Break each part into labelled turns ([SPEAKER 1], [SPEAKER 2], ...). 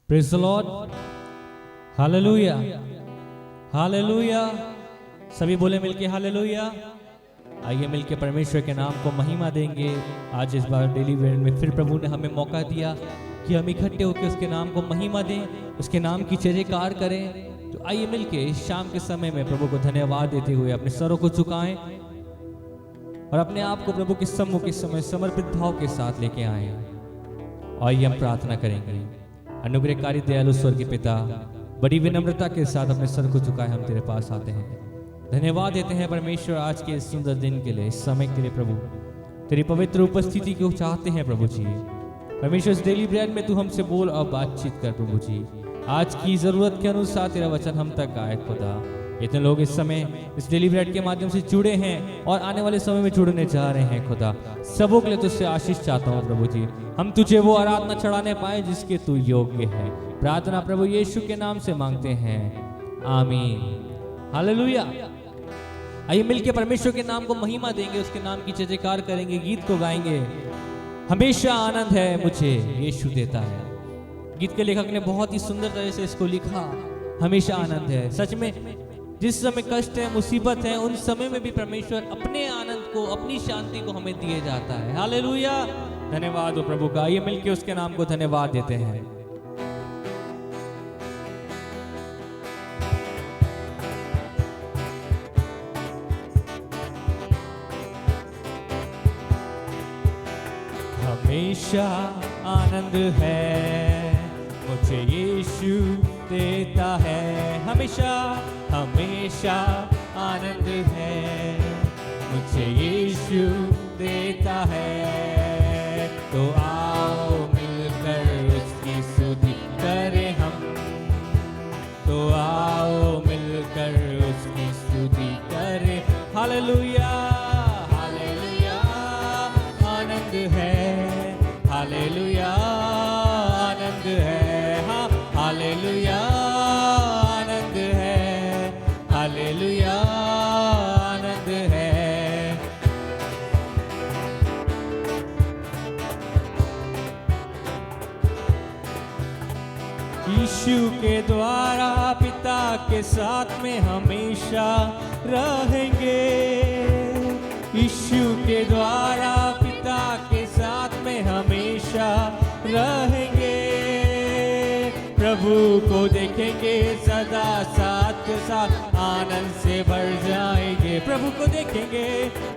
[SPEAKER 1] Praise the Lord, hallelujah, hallelujah. सभी बोले मिलके हालेलुया। आइए मिलके परमेश्वर के नाम को महिमा देंगे। आज इस बार डेली वेयर में फिर प्रभु ने हमें मौका दिया कि हम इकट्ठे होकर उसके नाम को महिमा दें, उसके नाम की जयकार करें। तो आइए मिलके इस शाम के समय में प्रभु को धन्यवाद देते हुए अपने सरों को झुकाएं और अपने आप को प्रभु के सम्मुख के समय समर्पित भाव के साथ लेके आए। आइए हम प्रार्थना करेंगे। अनुग्रहकारी दयालु स्वर्गीय पिता, बड़ी विनम्रता के साथ अपने सर को झुकाए हम तेरे पास आते हैं। धन्यवाद देते हैं परमेश्वर आज के इस सुंदर दिन के लिए, इस समय के लिए। प्रभु तेरी पवित्र उपस्थिति को चाहते हैं प्रभु जी। परमेश्वर इस डेली ब्रेड में तू हमसे बोल और बातचीत कर प्रभु जी। आज की जरूरत के अनुसार तेरा वचन हम तक आए खुदा। इतने लोग इस समय इस डेली ब्रेड के माध्यम से जुड़े हैं और आने वाले समय में जुड़ने जा रहे हैं खुदा। सबों के लिए तुझसे आशीष चाहता हूँ प्रभु जी। हम तुझे वो आराधना चढ़ाने पाए जिसके तू योग्य है। प्रार्थना प्रभु यीशु के नाम से मांगते हैं, आमीन, हालेलुया। आइए मिलके परमेश्वर के नाम को महिमा देंगे, उसके नाम की जयकार करेंगे, गीत को गाएंगे। हमेशा आनंद है मुझे यीशु देता है। गीत के लेखक ने बहुत ही सुंदर तरह से इसको लिखा। हमेशा आनंद है। सच में जिस समय कष्ट है, मुसीबत है, उन समय में भी परमेश्वर अपने आनंद को, अपनी शांति को हमें दिए जाता है। हालेलुया, धन्यवाद हो प्रभु का। आइए मिलके उसके नाम को धन्यवाद देते हैं। हमेशा आनंद है मुझे यीशु देता है। हमेशा हमेशा आनंद है मुझे यीशु देता है। तो आओ मिलकर उसकी स्तुति करें हम। तो आओ मिलकर उसकी स्तुति करें। हालेलुया, हालेलुया, आनंद है। हालेलुया, आनंद है। हाँ, हालेलुया, आनंद है। हालेलुया, आनंद है। यीशु के द्वारा पिता के साथ में हमेशा रहेंगे। यीशु के द्वारा पिता के साथ में हमेशा रहेंगे। प्रभु को देखेंगे सदा साथ साथ आनंद से भर जाएंगे। प्रभु को देखेंगे,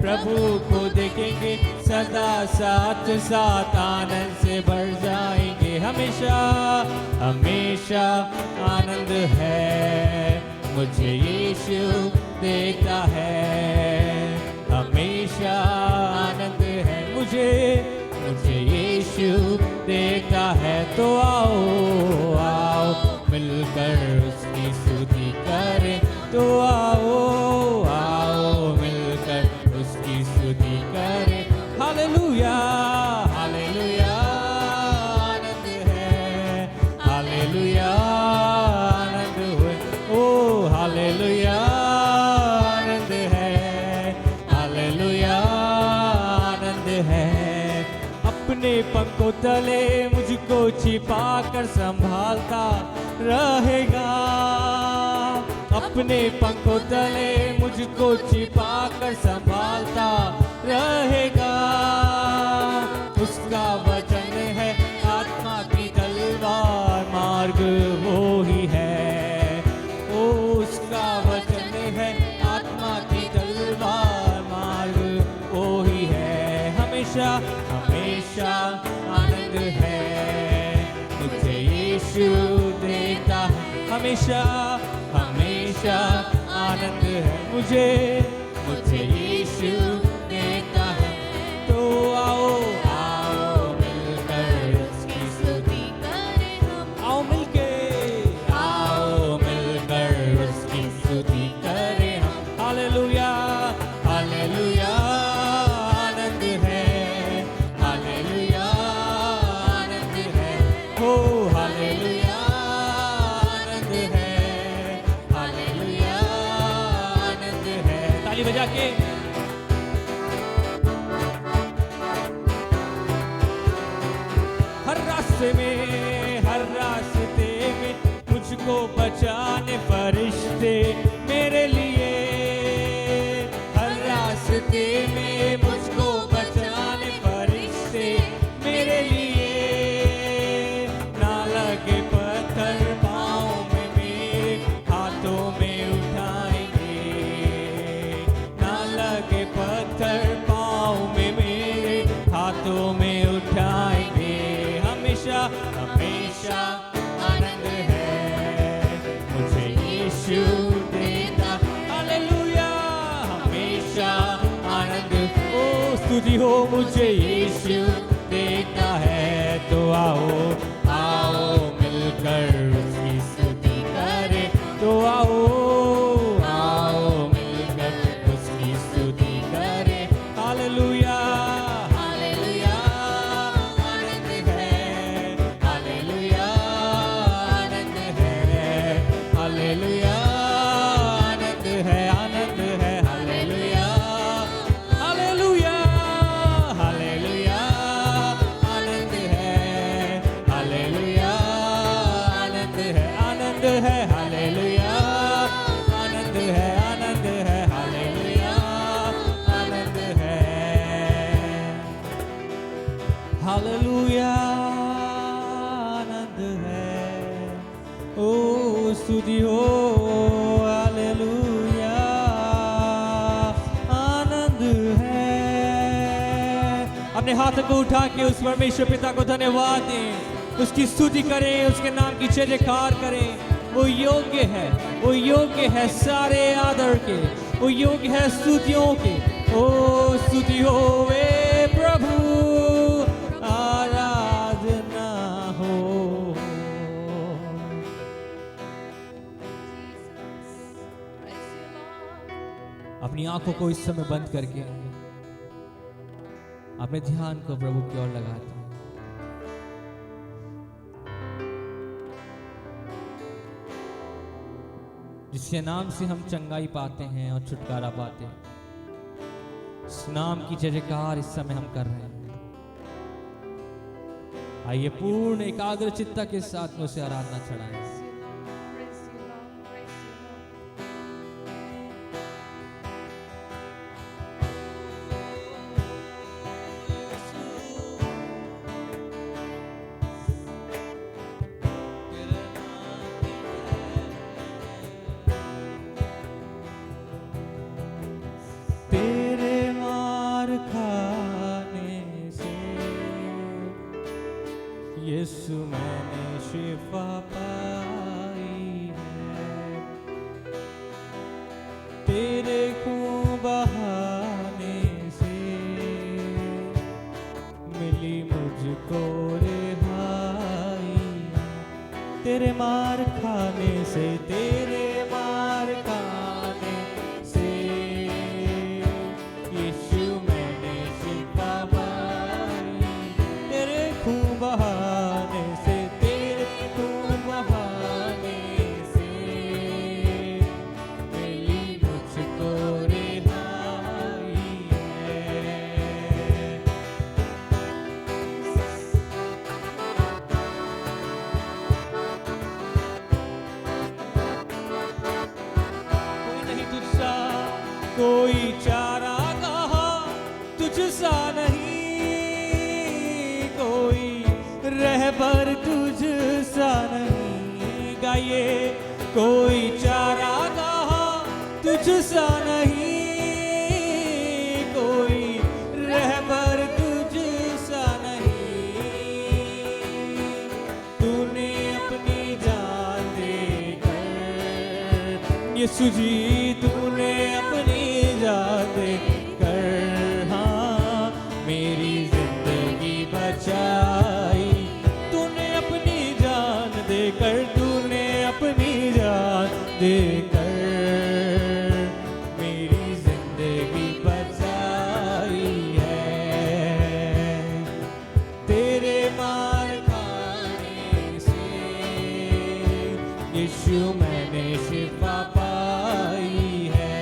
[SPEAKER 1] प्रभु को देखेंगे सदा साथ साथ आनंद से भर जाएंगे। हमेशा हमेशा आनंद है मुझे यीशु देता है। हमेशा आनंद है मुझे यीशु देता है। तो आओ आओ मिलकर उसकी स्तुति करें। तो आओ आओ मिलकर उसकी स्तुति करें। हालेलुया, हालेलुया, आनंद है। हालेलुया, आनंद है। ओ हालेलुया, आनंद है। हालेलुया, आनंद है। अपने पंखों तले मुझको छिपा कर संभालता रहेगा। अपने पंखों तले मुझको छिपा कर संभालता रहेगा। उसका वचन है आत्मा की तलवार, मार्ग वो ही है। ओ उसका वचन है आत्मा की तलवार, मार्ग वो ही है। हमेशा हमेशा आनंद है मुझे यीशु देता है। हमेशा हमेशा आनंद है मुझे यीशु देता है। तो आओ आओ मिलकर उसकी स्तुति करें हम। आओ मिलके, आओ मिलकर उसकी स्तुति करें हम। हालेलुया, हालेलुया, आनंद है। हालेलुया, आनंद है। हो हालेलुया, आनंद है। हालेलुया, आनंद है। ताली बजा के हर रास्ते में, हर रास्ते मुझको बचाने फरिश्ते मेरे लिए, हर रास्ते में मुझको बचाने फरिश्ते मेरे लिए, ना लगे पत्थर पाँव में मेरे हाथों में उठाएंगे, ना लगे पत्थर पाँव में मेरे हाथों में उठाएंगे। हमेशा हमेशा आनंद है मुझे यीशु देता, हालेलुया, हमेशा आनंद, ओ स्तुति हो मुझे यीशु देता है। तो आओ आओ मिलकर उसकी स्तुति करें, तो आओ आओ मिलकर उसकी स्तुति करें। हालेलुया हालेलुया आनंद है, हालेलुया आनंद है, हालेलुया आनंद है, आनंद है, हालेलुया हालेलुया हालेलुया आनंद है, हालेलुया आनंद है, आनंद है, हालेलुया आनंद है, आनंद है, हालेलुया आनंद है, हालेलुया आनंद है। ओ स्तुति हो, हालेलुया आनंद है। अपने हाथ को उठा के उस परमेश्वर पिता को धन्यवाद दें, उसकी स्तुति करें, उसके नाम की जय जयकार करें। वो योग्य है, वो योग्य है सारे आदर के, वो योग्य है स्तुतियों के। ओ स्तुति हो वे प्रभु, आराधना हो। अपनी आंखों को इस समय बंद करके अपने ध्यान को प्रभु की ओर लगाते हैं। जिसके नाम से हम चंगाई पाते हैं और छुटकारा पाते हैं, उस नाम की जय जयकार इस समय हम कर रहे हैं। आइए पूर्ण एकाग्र चित्ता के साथ में उसे आराधना चढ़ाएं। तेरे मार खाने से यीशु मैंने शिफा पाई है, तेरे खून बहाने से मिली मुझको रिहाई। तेरे मार खाने से, तेरे मार खाने से यीशु मैंने शिफा पाई। तेरे खून बहाने से, तेरे खून बहाने से मिली मुझको रिहाई है। कोई नहीं तुझसा, कोई चारा कहा तुझसा नहीं, कोई रहबर तुझसा नहीं। गाइए, कोई चारा कहा तुझसा नहीं, कोई रहबर तुझसा नहीं। तूने अपनी जान देकर, यीशु जी तूने अपनी जान देकर, हाँ मेरी जिंदगी बचाई। तूने अपनी जान देकर, तूने अपनी जान देकर मेरी जिंदगी बचाई है। तेरे मार खाने से यीशु मैंने शिफा पाई है।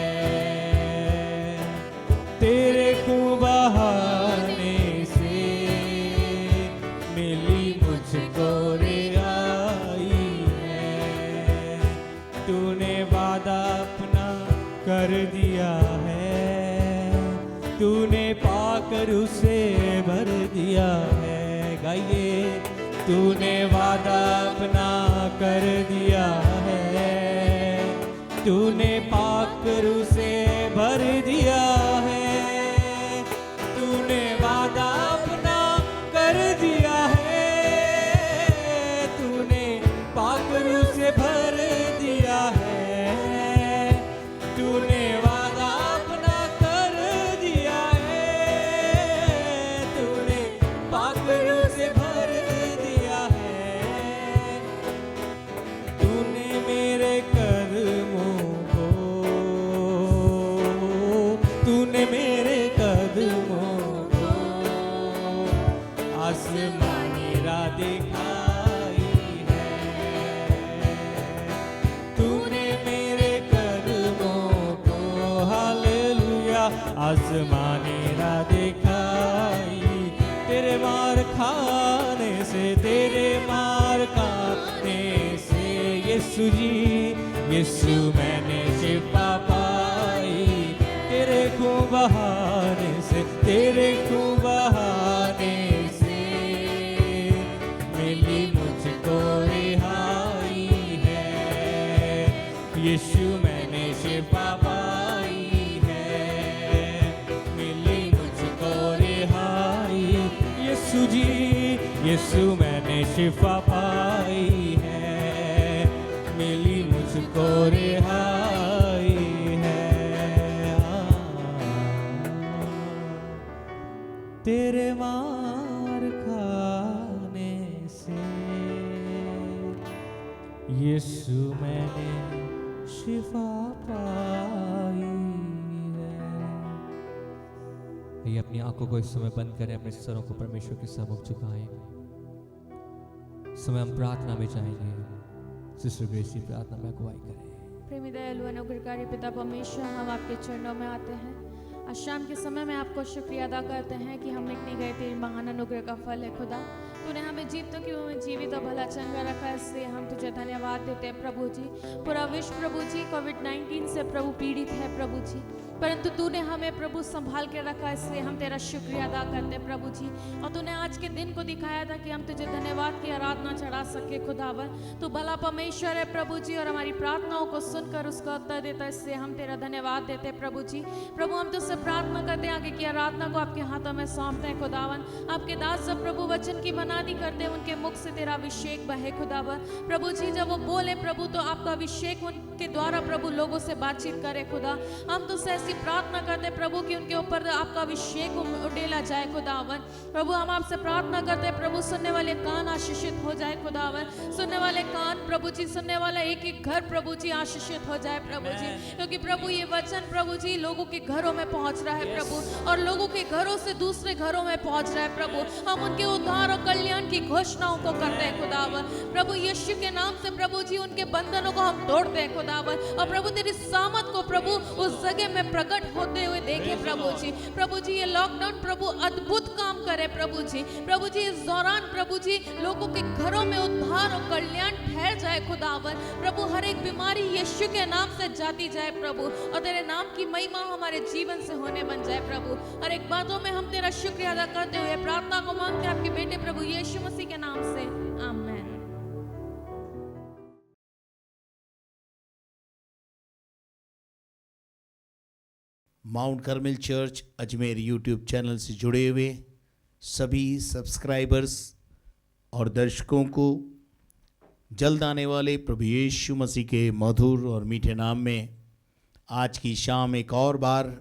[SPEAKER 1] कर दिया है, तूने पाकर उसे भर दिया है। गाइए, तूने वादा अपना कर दिया है, तूने पाकर उसे भर दिया है, तूने वादा अपना कर दिया है, तूने पाकर उसे भर दिया है, तूने वादा अपना कर दिया है, तूने पाकर उसे भर दिया है। तूने मेरे कदमों को, तूने मेरे कदमों को आसमानी राह दिखाई है, तूने मेरे कदमों को हालेलुया आसमानी राह दिखाई। तेरे मार खाने से, तेरे मार खाने से यीशु जी, यीशु मैंने शिफा पाई। तेरे खून बहाने से, तेरे खून बहाने से मिली मुझको रिहाई है। यीशु मैंने शिफा पाई है, मिली मुझको रिहाई। यीशु जी, यीशु मैंने शिफा पाई है, मिली मुझको रिहाई है। तेरे मार खाने से यीशु मैंने शिफा पाई है। ये अपनी आंखों को इस समय बंद करें, अपने सरों को परमेश्वर के सम्मुख झुकाएं। इस समय हम प्रार्थना में जाएंगे। सिस्टर ग्रेसी प्रार्थना में अगुवाई करें।
[SPEAKER 2] प्रेमी दयालु अनुग्रहकारी पिता परमेश्वर, हम आपके चरणों में आते हैं। आज शाम के समय में आपको शुक्रिया अदा करते हैं कि हम निकली गए तेरे महान अनुग्रह का फल है खुदा। तूने हमें जीवितों की में जीवित और भला चंगा रखा है, इसलिए हम तुझे धन्यवाद देते हैं प्रभु जी। पूरा विश्व प्रभु जी कोविड-19 से प्रभु पीड़ित है प्रभु जी, परंतु तूने हमें प्रभु संभाल के रखा, इसलिए हम तेरा शुक्रिया अदा करते हैं प्रभु जी। और तूने आज के दिन को दिखाया था कि हम तुझे धन्यवाद की आराधना चढ़ा सके खुदावर। तू भला परमेश्वर है प्रभु जी, और हमारी प्रार्थनाओं को सुनकर उसका उत्तर देता है, इसलिए हम तेरा धन्यवाद देते हैं प्रभु जी। प्रभु हम तुझसे प्रार्थना करते हैं, आगे की आराधना को आपके हाथों में सौंपते हैं खुदावन। आपके दास जब प्रभु वचन की मनानी करते हैं, उनके मुख से तेरा अभिषेक बहे खुदावन। प्रभु जी जब वो बोले प्रभु, तो आपका अभिषेक उनके द्वारा प्रभु लोगों से बातचीत करे खुदा। हम तुझसे ऐसी प्रार्थना करते हैं प्रभु कि उनके ऊपर आपका अभिषेक उड़ेला जाए खुदावन। प्रभु हम आपसे प्रार्थना करते हैं प्रभु, सुनने वाले कान आशीषित हो जाए खुदावन। सुनने वाले कान प्रभु जी, सुनने वाला एक एक घर प्रभु जी आशीषित हो जाए प्रभु जी, क्योंकि प्रभु ये वचन प्रभु जी लोगों के घरों में पहुंच रहा है प्रभु, और लोगों के घरों से दूसरे घरों में पहुंच रहा है प्रभु। हम उनके उद्धार और कल्याण की घोषणाओं को करते हैं खुदावन। प्रभु यीशु के नाम से प्रभु जी उनके बंधनों को हम तोड़ते हैं खुदावन, और प्रभु तेरी सामत को प्रभु उस जगह में प्रकट होते हुए देखे प्रभु जी। प्रभु जी ये लॉकडाउन प्रभु अद्भुत काम करे प्रभु जी। प्रभु जी इस दौरान प्रभु जी लोगों के घरों में उद्धार और कल्याण ठहर जाए खुदावन। प्रभु हर एक बीमारी यीशु के नाम से जाती जाए प्रभु, और तेरे नाम की महिमा हमारे जीवन से होने बन जाए प्रभु। हर एक बातों में हम तेरा शुक्रिया अदा करते हुए प्रार्थना को मांगते हैं आपके बेटे प्रभु यीशु मसीह के नाम से, आमीन।
[SPEAKER 3] Mount Carmel church Ajmer YouTube channel से जुड़े हुए सभी सब्सक्राइबर्स और दर्शकों को जल्द आने वाले प्रभु यीशु मसीह के मधुर और मीठे नाम में आज की शाम एक और बार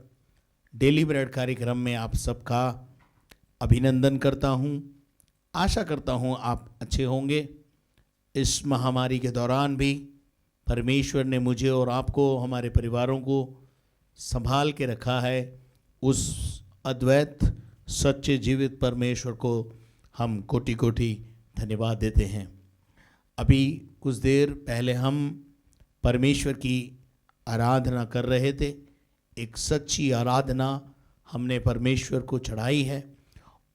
[SPEAKER 3] डेली ब्रेड कार्यक्रम में आप सबका अभिनंदन करता हूं। आशा करता हूं आप अच्छे होंगे। इस महामारी के दौरान भी परमेश्वर ने मुझे और आपको, हमारे परिवारों को संभाल के रखा है। उस अद्वैत सच्चे जीवित परमेश्वर को हम कोटि कोटि धन्यवाद देते हैं। अभी कुछ देर पहले हम परमेश्वर की आराधना कर रहे थे। एक सच्ची आराधना हमने परमेश्वर को चढ़ाई है।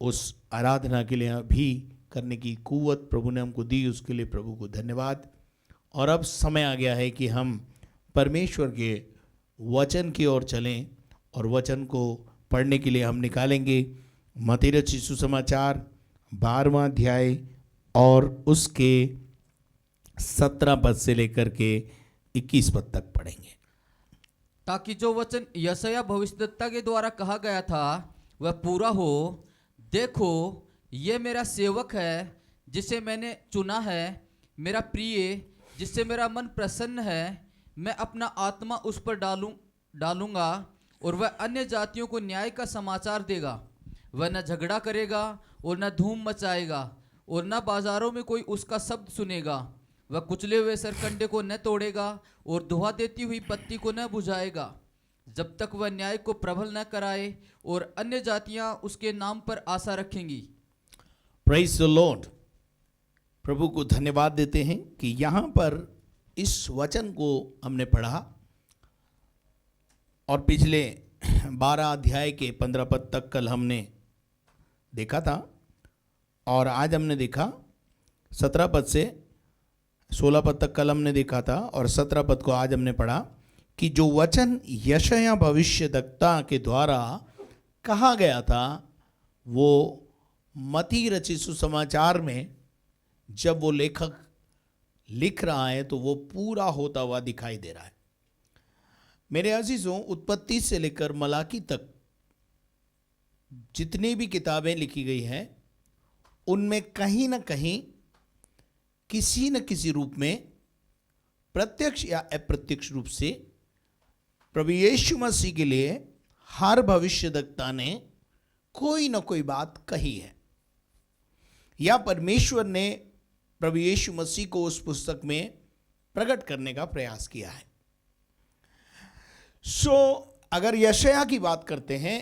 [SPEAKER 3] उस आराधना के लिए अभी करने की कुव्वत प्रभु ने हमको दी, उसके लिए प्रभु को धन्यवाद। और अब समय आ गया है कि हम परमेश्वर के वचन की ओर चलें और वचन को पढ़ने के लिए हम निकालेंगे मत्ती रचित सुसमाचार 12वां अध्याय और उसके 17 पद से लेकर के 21 पद तक पढ़ेंगे।
[SPEAKER 4] ताकि जो वचन यशायाह भविष्यद्वक्ता के द्वारा कहा गया था वह पूरा हो। देखो, ये मेरा सेवक है जिसे मैंने चुना है, मेरा प्रिय जिससे मेरा मन प्रसन्न है। मैं अपना आत्मा उस पर डालूंगा और वह अन्य जातियों को न्याय का समाचार देगा। वह न झगड़ा करेगा और न धूम मचाएगा और न बाजारों में कोई उसका शब्द सुनेगा। वह कुचले हुए सरकंडे को न तोड़ेगा और धुआं देती हुई पत्ती को न बुझाएगा, जब तक वह न्याय को प्रबल न कराए और अन्य जातियां उसके नाम पर आशा रखेंगी।
[SPEAKER 3] Praise the Lord. प्रभु को धन्यवाद देते हैं कि यहाँ पर इस वचन को हमने पढ़ा और पिछले 12 अध्याय के 15 पद तक कल हमने देखा था और आज हमने देखा 17 पद से 16 पद तक कल हमने देखा था और 17 पद को आज हमने पढ़ा कि जो वचन यशायाह भविष्यद्वक्ता के द्वारा कहा गया था वो मत्ती रचित सुसमाचार में जब वो लेखक लिख रहा है तो वो पूरा होता हुआ दिखाई दे रहा है। मेरे अजीजों, उत्पत्ति से लेकर मलाकी तक जितनी भी किताबें लिखी गई हैं उनमें कहीं ना कहीं किसी न किसी रूप में प्रत्यक्ष या अप्रत्यक्ष रूप से प्रभु यीशु मसीह के लिए हर भविष्यद्वक्ता ने कोई न कोई बात कही है या परमेश्वर ने प्रभु यीशु मसीह को उस पुस्तक में प्रकट करने का प्रयास किया है। अगर यशायाह की बात करते हैं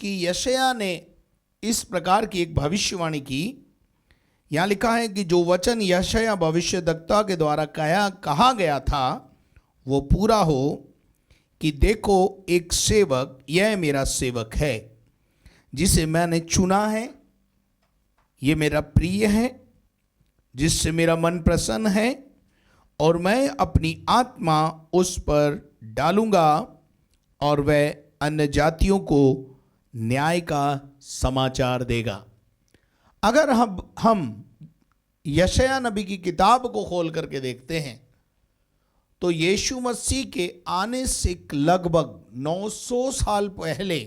[SPEAKER 3] कि यशायाह ने इस प्रकार की एक भविष्यवाणी की, यहां लिखा है कि जो वचन यशायाह भविष्यद्वक्ता के द्वारा कहा गया था वो पूरा हो कि देखो, एक सेवक, यह मेरा सेवक है जिसे मैंने चुना है, ये मेरा प्रिय है जिससे मेरा मन प्रसन्न है, और मैं अपनी आत्मा उस पर डालूंगा और वह अन्य जातियों को न्याय का समाचार देगा। अगर हम यशायाह नबी की किताब को खोल करके देखते हैं तो यीशु मसीह के आने से लगभग 900 साल पहले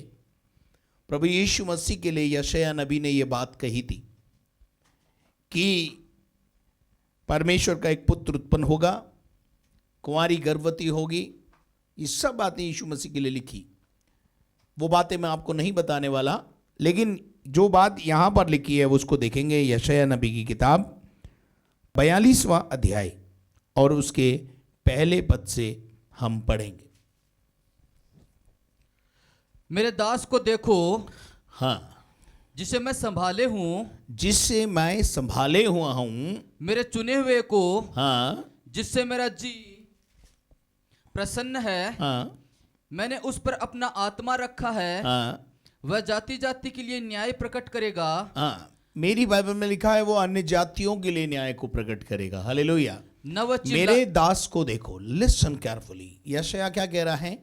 [SPEAKER 3] प्रभु यीशु मसीह के लिए यशायाह नबी ने यह बात कही थी कि परमेश्वर का एक पुत्र उत्पन्न होगा, कुंवारी गर्भवती होगी। ये सब बातें यीशु मसीह के लिए लिखी। वो बातें मैं आपको नहीं बताने वाला, लेकिन जो बात यहाँ पर लिखी है उसको देखेंगे। यशायाह नबी की किताब 42वां अध्याय और उसके पहले पद से हम पढ़ेंगे।
[SPEAKER 4] मेरे दास को देखो,
[SPEAKER 3] हाँ,
[SPEAKER 4] जिसे मैं संभाले हूँ,
[SPEAKER 3] जिससे मैं संभाले हुआ हूँ,
[SPEAKER 4] मेरे चुने हुए को,
[SPEAKER 3] हाँ,
[SPEAKER 4] जिससे मेरा जी प्रसन्न है,
[SPEAKER 3] हाँ,
[SPEAKER 4] मैंने उस पर अपना आत्मा रखा है।
[SPEAKER 3] हाँ,
[SPEAKER 4] वह जाति जाति के लिए न्याय प्रकट करेगा।
[SPEAKER 3] हाँ, मेरी बाइबल में लिखा है वो अन्य जातियों के लिए न्याय को प्रकट करेगा। हालेलुया।
[SPEAKER 4] न वह
[SPEAKER 3] मेरे दास को देखो, लिसन केयरफुली। यशायाह क्या कह रहा है?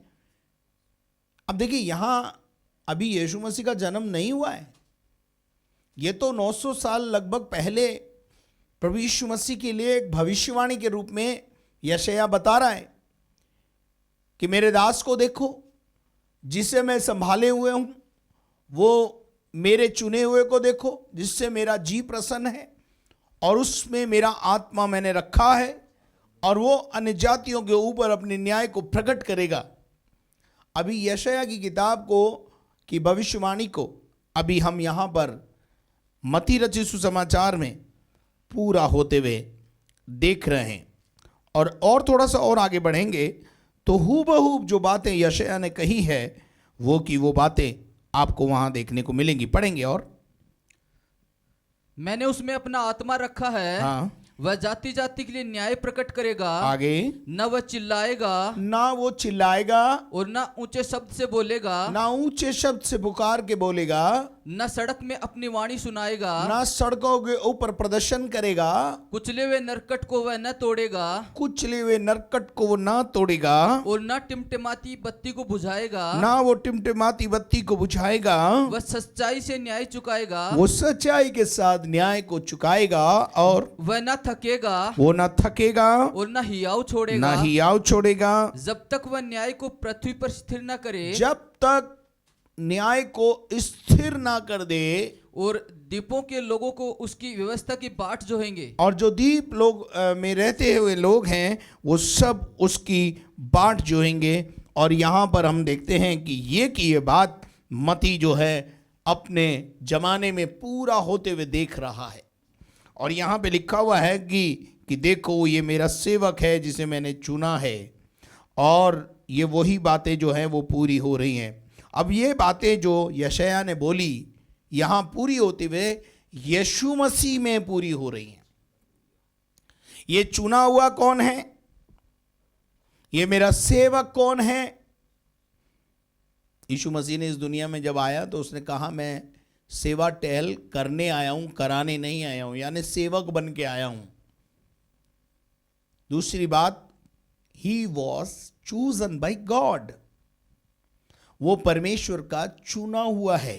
[SPEAKER 3] अब देखिए, यहां अभी यीशु मसीह का जन्म नहीं हुआ है। ये तो 900 साल लगभग पहले प्रभु यीशु मसीह के लिए एक भविष्यवाणी के रूप में यशायाह बता रहा है कि मेरे दास को देखो जिसे मैं संभाले हुए हूं, वो मेरे चुने हुए को देखो जिससे मेरा जी प्रसन्न है और उसमें मेरा आत्मा मैंने रखा है, और वो अन्य जातियों के ऊपर अपने न्याय को प्रकट करेगा। अभी यशायाह की किताब को की भविष्यवाणी को अभी हम यहाँ पर मत्ती रचित सुसमाचार में पूरा होते हुए देख रहे हैं। और थोड़ा सा और आगे बढ़ेंगे तो हूबहू जो बातें यशायाह ने कही है वो बातें आपको वहां देखने को मिलेंगी। पढ़ेंगे। और
[SPEAKER 4] मैंने उसमें अपना आत्मा रखा है।
[SPEAKER 3] हाँ,
[SPEAKER 4] वह जाति जाति के लिए न्याय प्रकट करेगा।
[SPEAKER 3] आगे,
[SPEAKER 4] न वह चिल्लाएगा,
[SPEAKER 3] ना वो चिल्लाएगा
[SPEAKER 4] और न ऊंचे शब्द से बोलेगा,
[SPEAKER 3] ना ऊंचे शब्द से पुकार के बोलेगा,
[SPEAKER 4] न सड़क में अपनी वाणी सुनाएगा,
[SPEAKER 3] ना सड़कों के ऊपर प्रदर्शन करेगा,
[SPEAKER 4] कुचले हुए नरकट को वह न तोड़ेगा,
[SPEAKER 3] कुचले हुए नरकट को वो ना तोड़ेगा,
[SPEAKER 4] और न टिमटिमाती बत्ती को बुझाएगा,
[SPEAKER 3] ना वो टिमटिमाती बत्ती को बुझाएगा।
[SPEAKER 4] वह सच्चाई से न्याय चुकाएगा,
[SPEAKER 3] वो सच्चाई के साथ न्याय को चुकाएगा, और
[SPEAKER 4] वह न थकेगा
[SPEAKER 3] वो ना थकेगा,
[SPEAKER 4] और न हियाव छोड़ेगा,
[SPEAKER 3] ना हियाव छोड़ेगा,
[SPEAKER 4] जब तक वह न्याय को पृथ्वी पर स्थिर न करे,
[SPEAKER 3] जब तक न्याय को स्थिर ना कर दे।
[SPEAKER 4] और दीपों के लोगों को उसकी व्यवस्था की बाट जोहेंगे।
[SPEAKER 3] और जो दीप लोग में रहते हुए लोग हैं वो सब उसकी बाट जोएंगे। और यहाँ पर हम देखते हैं कि ये बात मती जो है अपने जमाने में पूरा होते हुए देख रहा है। और यहाँ पे लिखा हुआ है कि देखो ये मेरा सेवक है जिसे मैंने चुना है, और ये वही बातें जो हैं वो पूरी हो रही हैं। अब ये बातें जो यशायाह ने बोली यहाँ पूरी होते हुए यीशु मसीह में पूरी हो रही हैं। ये चुना हुआ कौन है? ये मेरा सेवक कौन है? यीशु मसीह ने इस दुनिया में जब आया तो उसने कहा मैं सेवा टहल करने आया हूं, कराने नहीं आया हूं, यानी सेवक बन के आया हूं। दूसरी बात, he was chosen bye God, वो परमेश्वर का चुना हुआ है।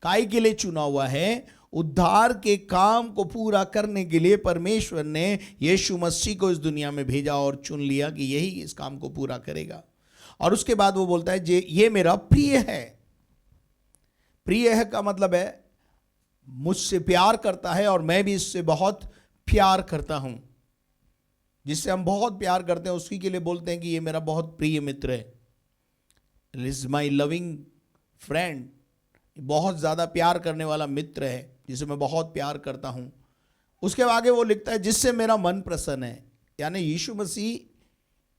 [SPEAKER 3] काय के लिए चुना हुआ है? उद्धार के काम को पूरा करने के लिए परमेश्वर ने यीशु मसीह को इस दुनिया में भेजा और चुन लिया कि यही इस काम को पूरा करेगा। और उसके बाद वो बोलता है ये मेरा प्रिय है। प्रिय है का मतलब है मुझसे प्यार करता है और मैं भी इससे बहुत प्यार करता हूं। जिससे हम बहुत प्यार करते हैं उसकी के लिए बोलते हैं कि ये मेरा बहुत प्रिय मित्र है, इज माई लविंग फ्रेंड, बहुत ज़्यादा प्यार करने वाला मित्र है जिसे मैं बहुत प्यार करता हूं। उसके आगे वो लिखता है जिससे मेरा मन प्रसन्न है, यानी यीशु मसीह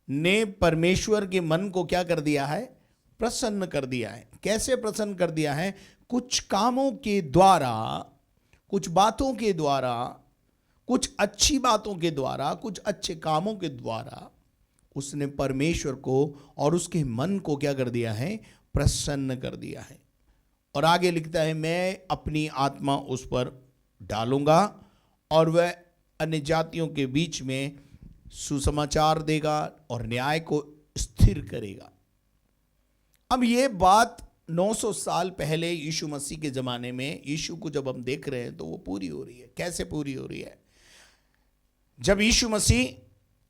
[SPEAKER 3] ने परमेश्वर के मन को क्या कर दिया है? प्रसन्न कर दिया है। कैसे प्रसन्न कर दिया है? कुछ कामों के द्वारा, कुछ बातों के द्वारा, कुछ अच्छी बातों के द्वारा, कुछ अच्छे कामों के द्वारा उसने परमेश्वर को और उसके मन को क्या कर दिया है? प्रसन्न कर दिया है। और आगे लिखता है मैं अपनी आत्मा उस पर डालूंगा और वह अन्य जातियों के बीच में सुसमाचार देगा और न्याय को स्थिर करेगा। अब ये बात 900 साल पहले यीशु मसीह के ज़माने में यीशु को जब हम देख रहे हैं तो वो पूरी हो रही है। कैसे पूरी हो रही है? जब यीशु मसीह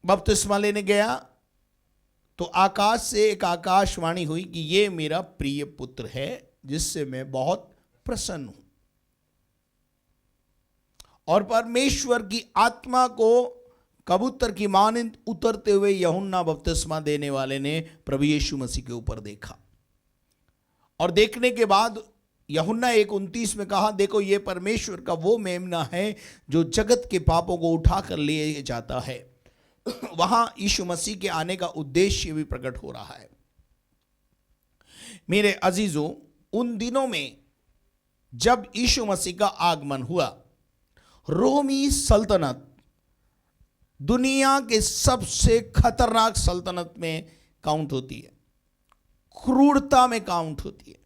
[SPEAKER 3] बपतिस्मा लेने गया तो आकाश से एक आकाशवाणी हुई कि ये मेरा प्रिय पुत्र है जिससे मैं बहुत प्रसन्न हूं। और परमेश्वर की आत्मा को कबूतर की मानिंद उतरते हुए यूहन्ना बपतिस्मा देने वाले ने प्रभु यीशु मसीह के ऊपर देखा। और देखने के बाद यूहन्ना 1:29 में कहा देखो ये परमेश्वर का वो मेमना है जो जगत के पापों को उठाकर ले जाता है। वहां यीशु मसीह के आने का उद्देश्य भी प्रकट हो रहा है। मेरे अजीजों, उन दिनों में जब यीशु मसीह का आगमन हुआ, रोमी सल्तनत दुनिया के सबसे खतरनाक सल्तनत में काउंट होती है, क्रूरता में काउंट होती है।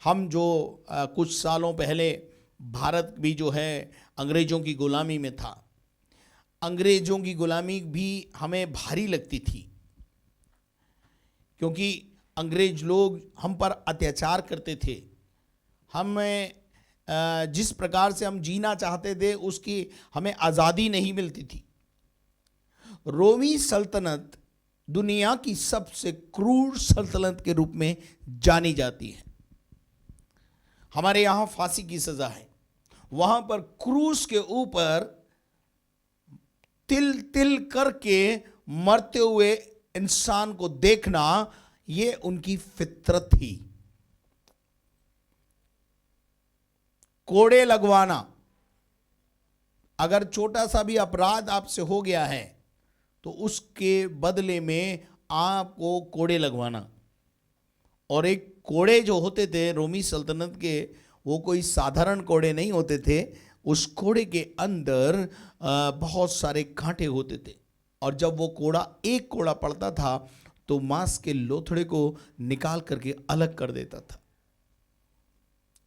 [SPEAKER 3] हम जो कुछ सालों पहले भारत भी जो है अंग्रेजों की गुलामी में था, अंग्रेजों की गुलामी भी हमें भारी लगती थी क्योंकि अंग्रेज लोग हम पर अत्याचार करते थे। हमें जिस प्रकार से हम जीना चाहते थे उसकी हमें आज़ादी नहीं मिलती थी। रोमी सल्तनत दुनिया की सबसे क्रूर सल्तनत के रूप में जानी जाती है। हमारे यहाँ फांसी की सज़ा है, वहाँ पर क्रूस के ऊपर तिल तिल करके मरते हुए इंसान को देखना ये उनकी फितरत थी। कोड़े लगवाना, अगर छोटा सा भी अपराध आपसे हो गया है तो उसके बदले में आपको कोड़े लगवाना। और एक कोड़े जो होते थे रोमी सल्तनत के, वो कोई साधारण कोड़े नहीं होते थे। उस कोड़े के अंदर बहुत सारे कांटे होते थे और जब वो कोड़ा एक कोड़ा पड़ता था तो मांस के लोथड़े को निकाल करके अलग कर देता था।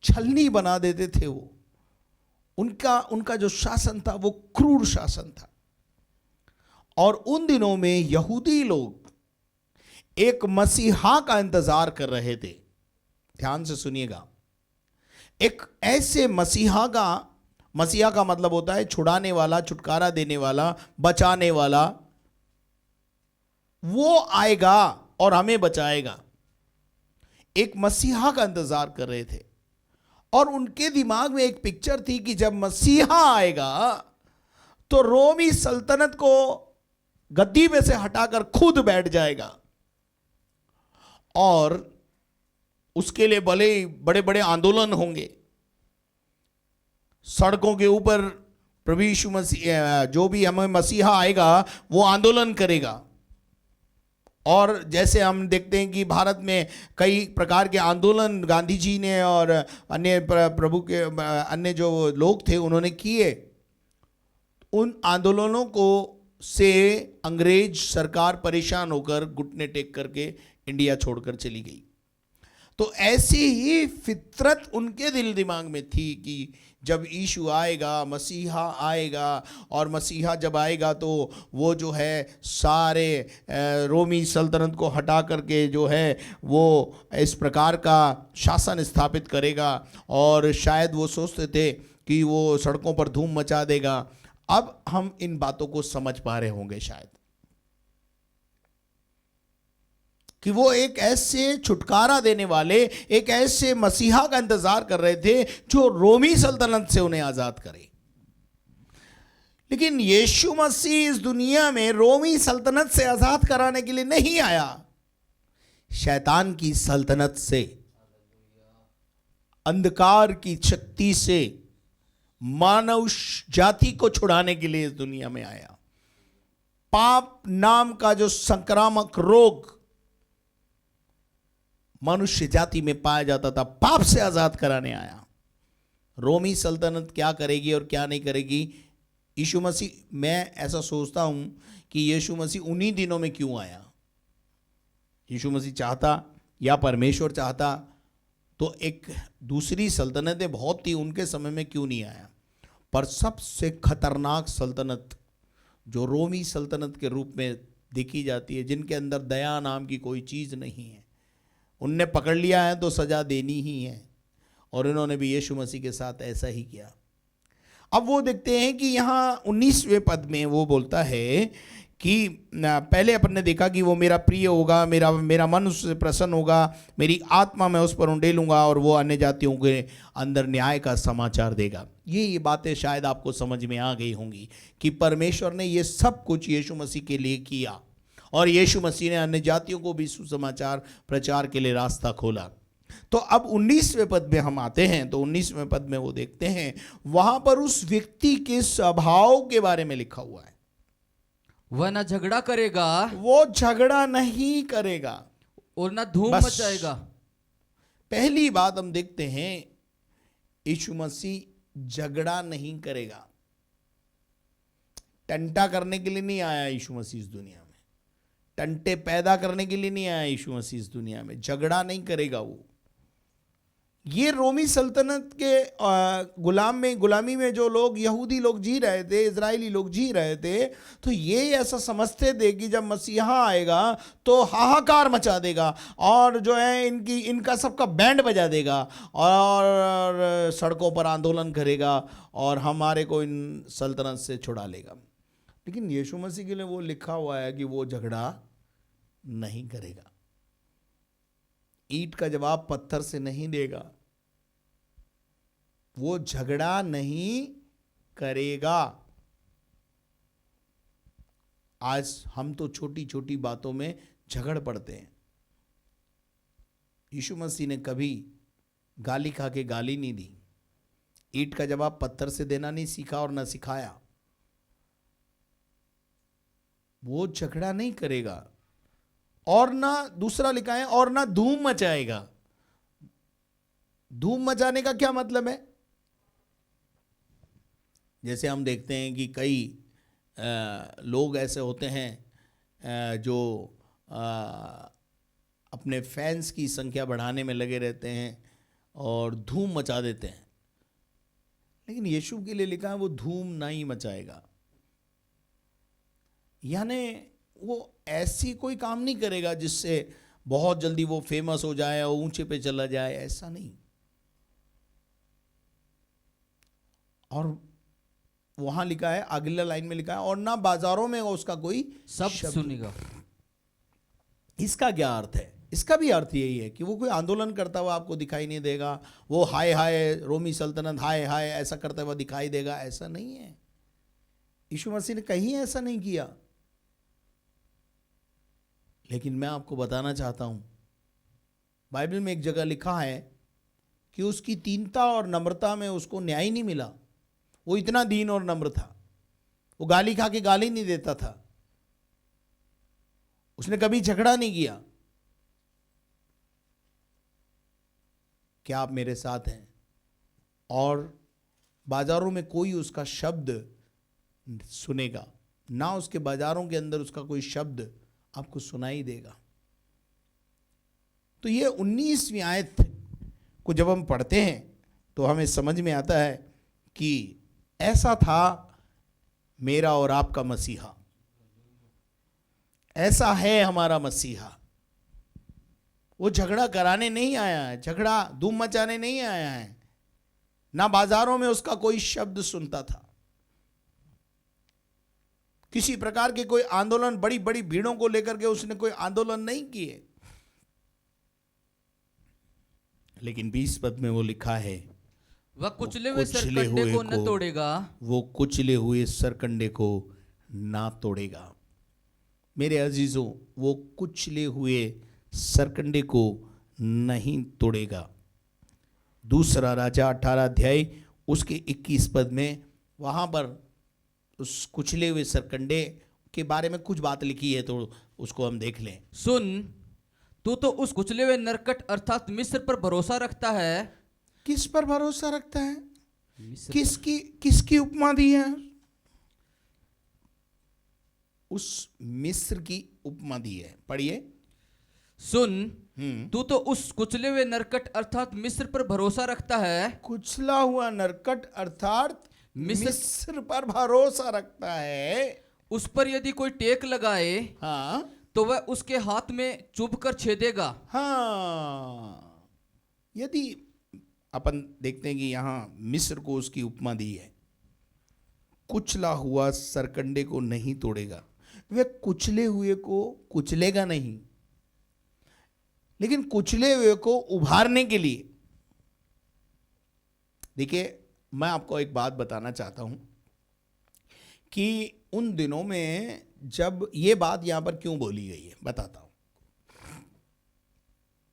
[SPEAKER 3] छलनी बना देते थे। वो उनका जो शासन था वो क्रूर शासन था। और उन दिनों में यहूदी लोग एक मसीहा का इंतजार कर रहे थे। ध्यान से सुनिएगा, एक ऐसे मसीहा का मतलब होता है छुड़ाने वाला, छुटकारा देने वाला, बचाने वाला। वो आएगा और हमें बचाएगा। एक मसीहा का इंतजार कर रहे थे और उनके दिमाग में एक पिक्चर थी कि जब मसीहा आएगा तो रोमी सल्तनत को गद्दी में से हटाकर खुद बैठ जाएगा और उसके लिए भले बड़े बड़े आंदोलन होंगे। सड़कों के ऊपर प्रभु यीशु मसीह, जो भी हमें मसीहा आएगा वो आंदोलन करेगा। और जैसे हम देखते हैं कि भारत में कई प्रकार के आंदोलन गांधी जी ने और अन्य प्रभु के अन्य जो लोग थे उन्होंने किए। उन आंदोलनों को से अंग्रेज सरकार परेशान होकर घुटने टेक करके इंडिया छोड़कर चली गई। तो ऐसी ही फितरत उनके दिल दिमाग में थी कि जब यीशु आएगा, मसीहा आएगा, और मसीहा जब आएगा तो वो जो है सारे रोमी सल्तनत को हटा करके जो है वो इस प्रकार का शासन स्थापित करेगा। और शायद वो सोचते थे कि वो सड़कों पर धूम मचा देगा। अब हम इन बातों को समझ पा रहे होंगे शायद कि वो एक ऐसे छुटकारा देने वाले, एक ऐसे मसीहा का इंतजार कर रहे थे जो रोमी सल्तनत से उन्हें आजाद करे। लेकिन यीशु मसीह इस दुनिया में रोमी सल्तनत से आजाद कराने के लिए नहीं आया, शैतान की सल्तनत से, अंधकार की शक्ति से मानव जाति को छुड़ाने के लिए इस दुनिया में आया। पाप नाम का जो संक्रामक रोग मनुष्य जाति में पाया जाता था, पाप से आजाद कराने आया। रोमी सल्तनत क्या करेगी और क्या नहीं करेगी, यीशु मसीह, मैं ऐसा सोचता हूं कि यीशु मसीह उन्हीं दिनों में क्यों आया। यीशु मसीह चाहता या परमेश्वर चाहता तो एक दूसरी सल्तनतें बहुत थी, उनके समय में क्यों नहीं आया। पर सबसे खतरनाक सल्तनत जो रोमी सल्तनत के रूप में देखी जाती है, जिनके अंदर दया नाम की कोई चीज़ नहीं है, उनने पकड़ लिया है तो सजा देनी ही है। और इन्होंने भी यीशु मसीह के साथ ऐसा ही किया। अब वो देखते हैं कि यहाँ 19वें पद में वो बोलता है कि पहले अपन ने देखा कि वो मेरा प्रिय होगा, मेरा मन उससे प्रसन्न होगा, मेरी आत्मा मैं उस पर उंडेलूंगा और वो अन्य जातियों के अंदर न्याय का समाचार देगा। ये बातें शायद आपको समझ में आ गई होंगी कि परमेश्वर ने ये सब कुछ यीशु मसीह के लिए किया और यीशु मसीह ने अन्य जातियों को भी सुसमाचार प्रचार के लिए रास्ता खोला। तो अब 19वें पद में हम आते हैं। तो 19वें पद में वो देखते हैं, वहां पर उस व्यक्ति के स्वभाव के बारे में लिखा हुआ है,
[SPEAKER 4] वह न झगड़ा करेगा,
[SPEAKER 3] वो झगड़ा नहीं करेगा
[SPEAKER 4] और न धूम
[SPEAKER 3] बस।
[SPEAKER 4] मचाएगा।
[SPEAKER 3] पहली बात हम देखते हैं, यीशु मसीह झगड़ा नहीं करेगा। टंटा करने के लिए नहीं आया यीशु मसीह इस दुनिया में, टंटे पैदा करने के लिए नहीं आया यीशु मसीह इस दुनिया में, झगड़ा नहीं करेगा वो। ये रोमी सल्तनत के गुलामी में जो लोग, यहूदी लोग जी रहे थे, इजरायली लोग जी रहे थे, तो ये ऐसा समझते थे कि जब मसीहा आएगा तो हाहाकार मचा देगा और जो है इनका सबका बैंड बजा देगा और सड़कों पर आंदोलन करेगा और हमारे को इन सल्तनत से छुड़ा लेगा। लेकिन यीशु मसीह के लिए वो लिखा हुआ है कि वो झगड़ा नहीं करेगा, ईंट का जवाब पत्थर से नहीं देगा, वो झगड़ा नहीं करेगा। आज हम तो छोटी छोटी बातों में झगड़ पड़ते हैं। यीशु मसीह ने कभी गाली खा के गाली नहीं दी, ईंट का जवाब पत्थर से देना नहीं सीखा और ना सिखाया। वो झगड़ा नहीं करेगा और ना, दूसरा लिखा है, और ना धूम मचाएगा। धूम मचाने का क्या मतलब है? जैसे हम देखते हैं कि कई लोग ऐसे होते हैं जो अपने फैंस की संख्या बढ़ाने में लगे रहते हैं और धूम मचा देते हैं, लेकिन यीशु के लिए लिखा है वो धूम नहीं मचाएगा। यानी वो ऐसी कोई काम नहीं करेगा जिससे बहुत जल्दी वो फेमस हो जाए और ऊंचे पे चला जाए, ऐसा नहीं। और वहां लिखा है, अगला लाइन में लिखा है, और ना बाजारों में उसका कोई
[SPEAKER 4] शब्द सुनेगा।
[SPEAKER 3] इसका क्या अर्थ है? इसका भी अर्थ यही है कि वो कोई आंदोलन करता हुआ आपको दिखाई नहीं देगा, वो हाय हाय रोमी सल्तनत हाय हाय ऐसा करता हुआ दिखाई देगा, ऐसा नहीं है। यीशु मसीह ने कहीं ऐसा नहीं किया। लेकिन मैं आपको बताना चाहता हूं, बाइबल में एक जगह लिखा है कि उसकी दीनता और नम्रता में उसको न्याय नहीं मिला। वो इतना दीन और नम्र था, वो गाली खा के गाली नहीं देता था, उसने कभी झगड़ा नहीं किया। क्या आप मेरे साथ हैं? और बाजारों में कोई उसका शब्द सुनेगा ना, उसके बाजारों के अंदर उसका कोई शब्द आपको सुनाई देगा। तो ये 19वीं आयत को जब हम पढ़ते हैं तो हमें समझ में आता है कि ऐसा था मेरा और आपका मसीहा, ऐसा है हमारा मसीहा। वो झगड़ा कराने नहीं आया है, झगड़ा धूम मचाने नहीं आया है, ना बाजारों में उसका कोई शब्द सुनता था। किसी प्रकार के कोई आंदोलन, बड़ी बड़ी भीड़ों को लेकर के उसने कोई आंदोलन नहीं किए। लेकिन 20 पद में वो लिखा है,
[SPEAKER 4] वह कुचले हुए सरकंडे को न तोड़ेगा,
[SPEAKER 3] वो कुचले हुए सरकंडे को ना तोड़ेगा। मेरे अजीजों, वो कुचले हुए सरकंडे को नहीं तोड़ेगा। दूसरा राजा 18 अध्याय उसके 21 पद में वहां पर उस कुचले हुए सरकंडे के बारे में कुछ बात लिखी है, तो उसको हम देख लें।
[SPEAKER 4] सुन, तू तो उस कुचले हुए नरकट अर्थात मिस्र पर भरोसा रखता है।
[SPEAKER 3] किस पर भरोसा रखता है? किसकी उपमा दी है? उस मिस्र की उपमा दी है। पढ़िए।
[SPEAKER 4] सुन, तू तो उस कुचले हुए नरकट अर्थात मिस्र पर भरोसा रखता है।
[SPEAKER 3] कुचला हुआ नरकट अर्थात मिस्र पर भरोसा रखता है।
[SPEAKER 4] उस पर यदि कोई टेक लगाए,
[SPEAKER 3] हाँ,
[SPEAKER 4] तो वह उसके हाथ में चुभ कर छेदेगा।
[SPEAKER 3] हाँ, यदि अपन देखते हैं कि यहां मिस्र को उसकी उपमा दी है, कुचला हुआ सरकंडे को नहीं तोड़ेगा। वह कुचले हुए को कुचलेगा नहीं, लेकिन कुचले हुए को उभारने के लिए। देखिए, मैं आपको एक बात बताना चाहता हूं कि उन दिनों में जब ये बात यहां पर क्यों बोली गई है, बताता हूं।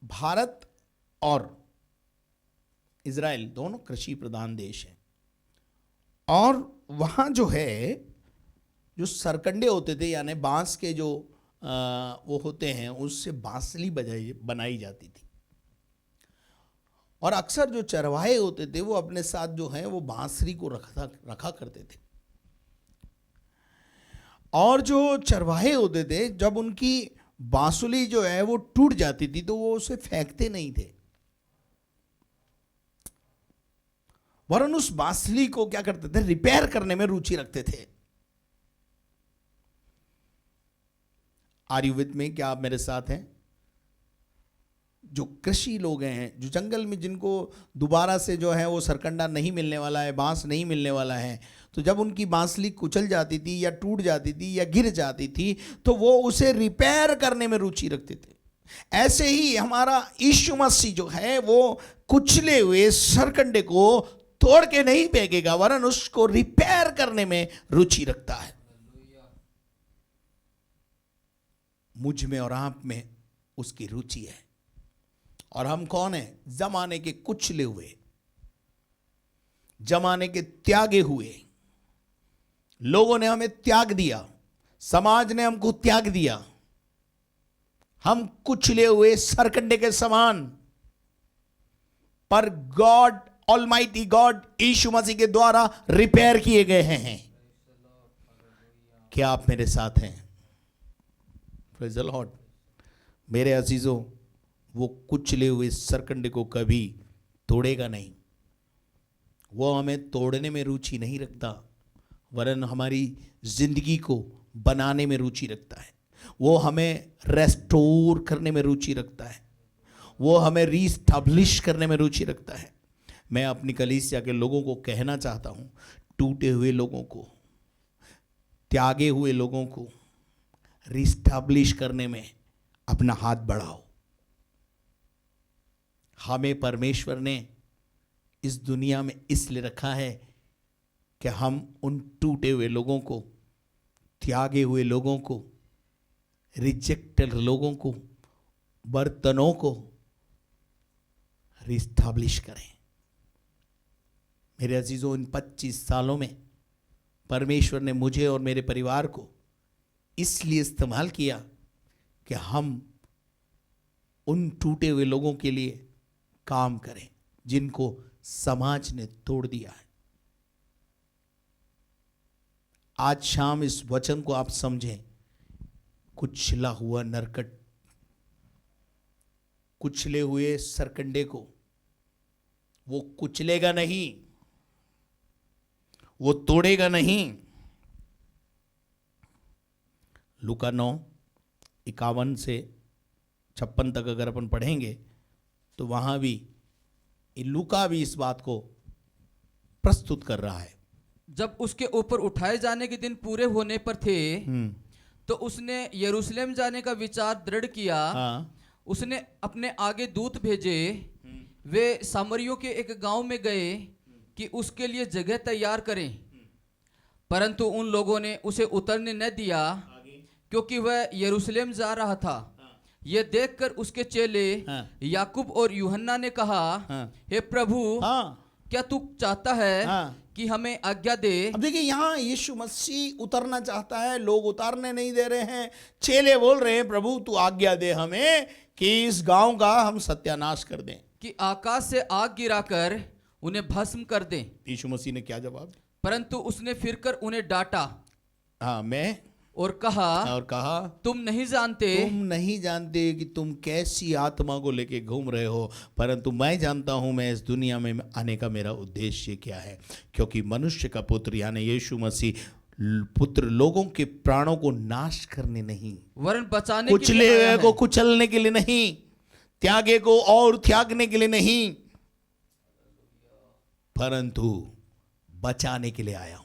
[SPEAKER 3] भारत और इजराइल दोनों कृषि प्रधान देश हैं, और वहां जो है, जो सरकंडे होते थे, यानी बांस के जो वो होते हैं, उससे बांसुरी बनाई जाती थी। और अक्सर जो चरवाहे होते थे वो अपने साथ जो है वो बांसुरी को रखा करते थे। और जो चरवाहे होते थे, जब उनकी बांसुरी जो है वो टूट जाती थी तो वो उसे फेंकते नहीं थे, वरन उस बांसुरी को क्या करते थे, रिपेयर करने में रुचि रखते थे। आर यू विद में? क्या आप मेरे साथ हैं? जो कृषि लोग हैं, जो जंगल में, जिनको दोबारा से जो है वो सरकंडा नहीं मिलने वाला है, बांस नहीं मिलने वाला है, तो जब उनकी बांसुरी कुचल जाती थी या टूट जाती थी या गिर जाती थी तो वो उसे रिपेयर करने में रुचि रखते थे। ऐसे ही हमारा यीशु मसीह जो है वो कुचले हुए सरकंडे को तोड़ के नहीं फेंकेगा, वरन उसको रिपेयर करने में रुचि रखता है। मुझ में और आप में उसकी रुचि है। और हम कौन हैं? जमाने के कुचले हुए, जमाने के त्यागे हुए। लोगों ने हमें त्याग दिया, समाज ने हमको त्याग दिया, हम कुचले हुए सरकंडे के समान, पर गॉड, ऑलमाइटी गॉड, यीशु मसीह के द्वारा रिपेयर किए गए हैं। क्या आप मेरे साथ हैं? Praise the Lord. मेरे अजीजों, वो कुचले हुए सरकंडे को कभी तोड़ेगा नहीं। वो हमें तोड़ने में रुचि नहीं रखता, वरन हमारी जिंदगी को बनाने में रुचि रखता है। वो हमें रेस्टोर करने में रुचि रखता है, वो हमें रीस्टैब्लिश करने में रुचि रखता है। मैं अपनी कलीसिया के लोगों को कहना चाहता हूँ, टूटे हुए लोगों को, त्यागे हुए लोगों को रीस्टैब्लिश करने में अपना हाथ बढ़ाओ। हमें परमेश्वर ने इस दुनिया में इसलिए रखा है कि हम उन टूटे हुए लोगों को, त्यागे हुए लोगों को, रिजेक्टेड लोगों को, बर्तनों को रिस्टैब्लिश करें। मेरे अजीजों, इन 25 सालों में परमेश्वर ने मुझे और मेरे परिवार को इसलिए इस्तेमाल किया कि हम उन टूटे हुए लोगों के लिए काम करें जिनको समाज ने तोड़ दिया है। आज शाम इस वचन को आप समझें। कुचला हुआ नरकट, कुचले हुए सरकंडे को वो कुचलेगा नहीं, वो तोड़ेगा नहीं। लूका 9:51 से 56 तक अगर अपन पढ़ेंगे तो वहां भी लूका भी इस बात को प्रस्तुत कर रहा है।
[SPEAKER 4] जब उसके ऊपर उठाए जाने के दिन पूरे होने पर थे तो उसने यरूशलेम जाने का विचार दृढ़ किया।
[SPEAKER 3] हाँ।
[SPEAKER 4] उसने अपने आगे दूत भेजे, वे सामरियों के एक गांव में गए कि उसके लिए जगह तैयार करें, परंतु उन लोगों ने उसे उतरने न दिया क्योंकि वह यरूशलेम जा रहा था। यह देखकर उसके चेले याकूब और यूहन्ना ने कहा, हे प्रभु, क्या तू चाहता है कि हमें आज्ञा दे?
[SPEAKER 3] अब देखिए, यहाँ यीशु मसीह उतरना चाहता है, लोग उतारने नहीं दे रहे हैं। चेले बोल रहे हैं, प्रभु तू आज्ञा दे हमें कि इस गांव का हम सत्यानाश कर दें,
[SPEAKER 4] कि आकाश से आग गिराकर उन्हें भस्म कर दें।
[SPEAKER 3] यीशु मसीह ने क्या जवाब?
[SPEAKER 4] परंतु उसने फिरकर उन्हें डांटा और कहा, तुम नहीं जानते
[SPEAKER 3] कि तुम कैसी आत्मा को लेके घूम रहे हो, परंतु मैं जानता हूं मैं इस दुनिया में आने का मेरा उद्देश्य क्या है। क्योंकि मनुष्य का पुत्र यानी यीशु मसीह पुत्र लोगों के प्राणों को नाश करने नहीं,
[SPEAKER 4] वरन बचाने,
[SPEAKER 3] कुचले हुए को कुचलने के लिए नहीं, त्यागे को और त्यागने के लिए नहीं, परंतु बचाने के लिए आया हूं।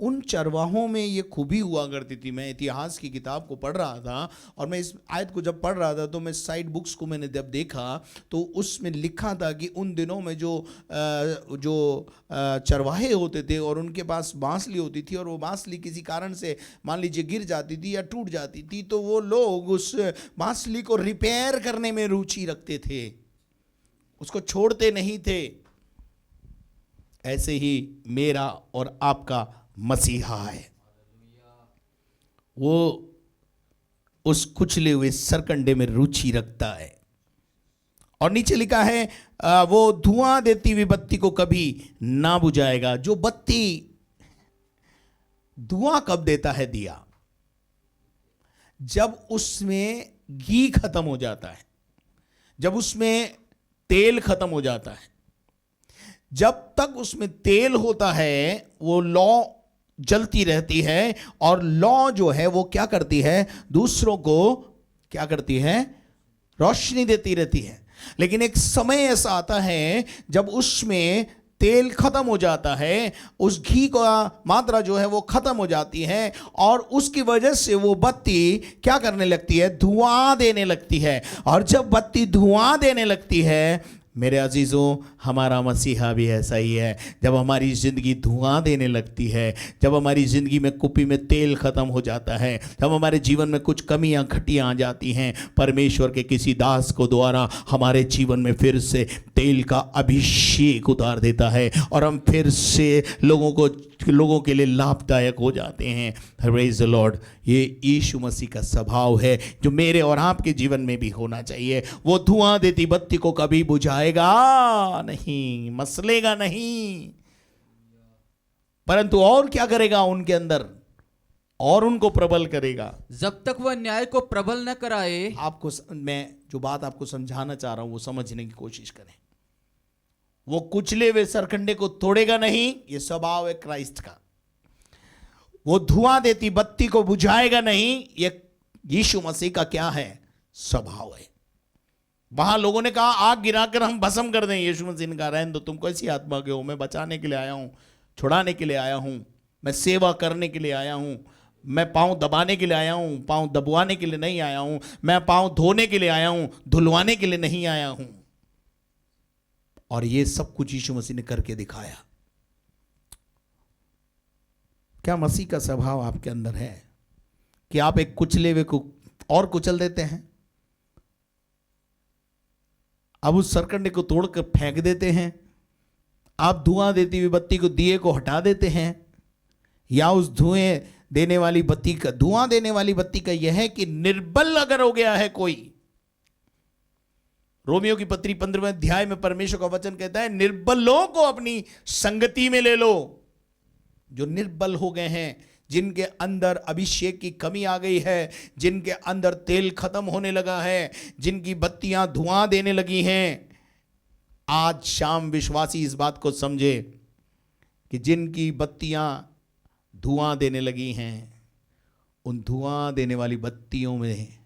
[SPEAKER 3] उन चरवाहों में ये खूबी हुआ करती थी। मैं इतिहास की किताब को पढ़ रहा था और मैं इस आयत को जब पढ़ रहा था तो मैं साइड बुक्स को मैंने जब देखा तो उसमें लिखा था कि उन दिनों में जो चरवाहे होते थे और उनके पास बांसली होती थी और वो बांसली किसी कारण से मान लीजिए गिर जाती थी या टूट जाती थी तो वो लोग उस बांसली को रिपेयर करने में रुचि रखते थे, उसको छोड़ते नहीं थे। ऐसे ही मेरा और आपका मसीहा है, वो उस कुचले हुए सरकंडे में रुचि रखता है। और नीचे लिखा है वो धुआं देती हुई बत्ती को कभी ना बुझाएगा। जो बत्ती धुआं कब देता है? दिया जब उसमें घी खत्म हो जाता है, जब उसमें तेल खत्म हो जाता है। जब तक उसमें तेल होता है वो लौ जलती रहती है और लौ जो है वो क्या करती है? दूसरों को क्या करती है? रोशनी देती रहती है। लेकिन एक समय ऐसा आता है जब उसमें तेल खत्म हो जाता है, उस घी का मात्रा जो है वो खत्म हो जाती है और उसकी वजह से वो बत्ती क्या करने लगती है? धुआं देने लगती है। और जब बत्ती धुआं देने लगती है, मेरे अजीजों, हमारा मसीहा भी ऐसा ही है। जब हमारी ज़िंदगी धुआं देने लगती है, जब हमारी ज़िंदगी में कुप्पी में तेल ख़त्म हो जाता है, जब हमारे जीवन में कुछ कमियां घटियां आ जाती हैं, परमेश्वर के किसी दास को द्वारा हमारे जीवन में फिर से तेल का अभिषेक उतार देता है और हम फिर से लोगों के लिए लाभदायक हो जाते हैं। Praise the Lord. ये यीशु मसीह का स्वभाव है जो मेरे और आपके जीवन में भी होना चाहिए। वो धुआं देती बत्ती को कभी बुझाएगा नहीं, मसलेगा नहीं, परंतु और क्या करेगा? उनके अंदर और उनको प्रबल करेगा।
[SPEAKER 4] जब तक वह न्याय को प्रबल न कराए।
[SPEAKER 3] आपको मैं जो बात आपको समझाना चाह रहा हूं वो समझने की कोशिश करें। वो कुचले हुए सरकंडे को तोड़ेगा नहीं, ये स्वभाव है क्राइस्ट का। वो धुआं देती बत्ती को बुझाएगा नहीं, ये यीशु मसीह का क्या है, स्वभाव है। वहां लोगों ने कहा आग गिराकर हम भस्म कर दें, यीशु मसीह ने कहा रहने दो, तुम कैसी आत्मा के हो, मैं बचाने के लिए आया हूं, छुड़ाने के लिए आया हूं, मैं सेवा करने के लिए आया हूं, मैं पांव दबाने के लिए आया हूं, पांव दबवाने के लिए नहीं आया हूं, मैं पांव धोने के लिए आया हूं, धुलवाने के लिए नहीं आया हूं। और ये सब कुछ यीशु मसीह ने करके दिखाया। क्या मसीह का स्वभाव आपके अंदर है कि आप एक कुचले हुए को और कुचल देते हैं? अब उस सरकंडे को तोड़कर फेंक देते हैं? आप धुआं देती हुई बत्ती को, दिए को हटा देते हैं? या उस धुएं देने वाली बत्ती का, धुआं देने वाली बत्ती का यह है कि निर्बल अगर हो गया है कोई, रोमियो की पत्री 15वें अध्याय में परमेश्वर का वचन कहता है निर्बलों को अपनी संगति में ले लो। जो निर्बल हो गए हैं, जिनके अंदर अभिषेक की कमी आ गई है, जिनके अंदर तेल खत्म होने लगा है, जिनकी बत्तियां धुआं देने लगी हैं, आज शाम विश्वासी इस बात को समझे कि जिनकी बत्तियां धुआं देने लगी हैं, उन धुआं देने वाली बत्तियों में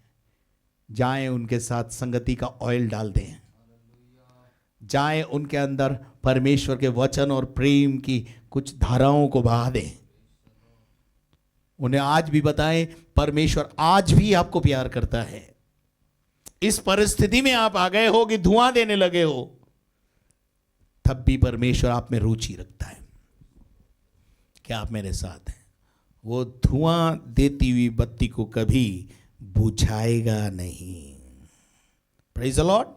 [SPEAKER 3] जाएं, उनके साथ संगति का ऑयल डाल दें, जाएं उनके अंदर परमेश्वर के वचन और प्रेम की कुछ धाराओं को बहा दें। उन्हें आज भी बताएं परमेश्वर आज भी आपको प्यार करता है। इस परिस्थिति में आप आ गए हो कि धुआं देने लगे हो, तब भी परमेश्वर आप में रुचि रखता है। क्या आप मेरे साथ हैं? वो धुआं देती हुई बत्ती को कभी बुझाएगा नहीं। Praise the Lord.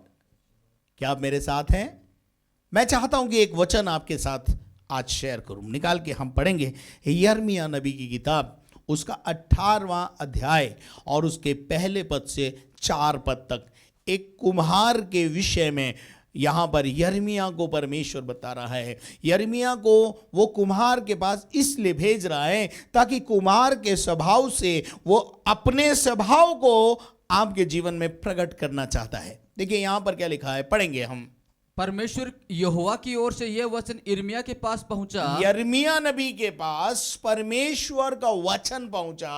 [SPEAKER 3] क्या आप मेरे साथ हैं? मैं चाहता हूं कि एक वचन आपके साथ आज शेयर करूं, निकाल के हम पढ़ेंगे यिर्मयाह नबी की किताब, उसका 18वां अध्याय और उसके पहले पद से 4 पद तक। एक कुम्हार के विषय में यहां पर यिर्मयाह को परमेश्वर बता रहा है। यिर्मयाह को वो कुम्हार के पास इसलिए भेज रहा है ताकि कुम्हार के स्वभाव से वो अपने स्वभाव को आपके जीवन में प्रकट करना चाहता है। देखिए यहां पर क्या लिखा है, पढ़ेंगे हम।
[SPEAKER 4] परमेश्वर यहोवा की ओर से यह वचन यिर्मयाह के पास पहुंचा।
[SPEAKER 3] यिर्मयाह नबी के पास परमेश्वर का वचन पहुंचा,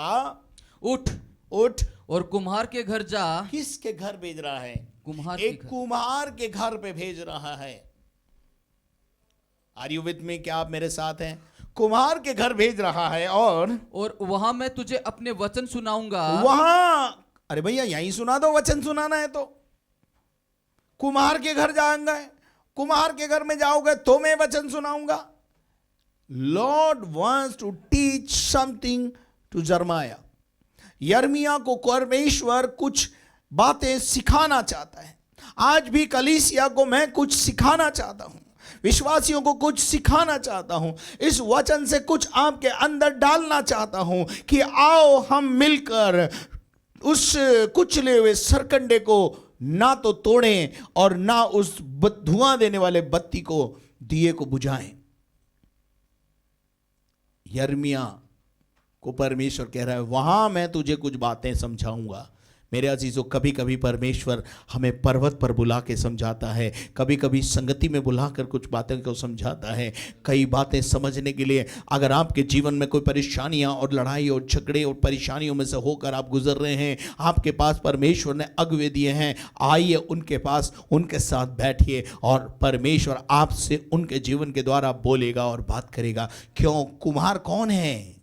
[SPEAKER 4] उठ
[SPEAKER 3] उठ
[SPEAKER 4] और कुम्हार के घर जा।
[SPEAKER 3] किसके घर भेज रहा है?
[SPEAKER 4] कुम्हार के
[SPEAKER 3] एक
[SPEAKER 4] घर।
[SPEAKER 3] कुम्हार के घर पे भेज रहा है। Are you with me? क्या आप मेरे साथ हैं? कुम्हार के घर भेज रहा है और
[SPEAKER 4] वहां मैं तुझे अपने वचन सुनाऊंगा।
[SPEAKER 3] वहां, अरे भैया यहीं सुना दो, वचन सुनाना है तो कुम्हार के घर जाएंगे, कुम्हार के घर में जाओगे तो मैं वचन सुनाऊंगा। Lord wants to teach something to यिर्मयाह। यिर्मयाह को परमेश्वर कुछ बातें सिखाना चाहता है। आज भी कलीसिया को मैं कुछ सिखाना चाहता हूं, विश्वासियों को कुछ सिखाना चाहता हूं, इस वचन से कुछ आपके अंदर डालना चाहता हूं कि आओ हम मिलकर उस कुचले हुए सरकंडे को ना तो तोड़ें और ना उस धुआं देने वाले बत्ती को, दिए को बुझाएं। यिर्मयाह को परमेश्वर कह रहा है वहां मैं तुझे कुछ बातें समझाऊंगा। मेरे अजीजों, कभी कभी परमेश्वर हमें पर्वत पर बुला के समझाता है, कभी कभी संगति में बुलाकर कुछ बातें को समझाता है। कई बातें समझने के लिए अगर आपके जीवन में कोई परेशानियां और लड़ाई और झगड़े और परेशानियों में से होकर आप गुजर रहे हैं, आपके पास परमेश्वर ने अगुवे दिए हैं, आइए उनके पास, उनके साथ बैठिए और परमेश्वर आपसे उनके जीवन के द्वारा बोलेगा और बात करेगा। क्यों? कुम्हार कौन है?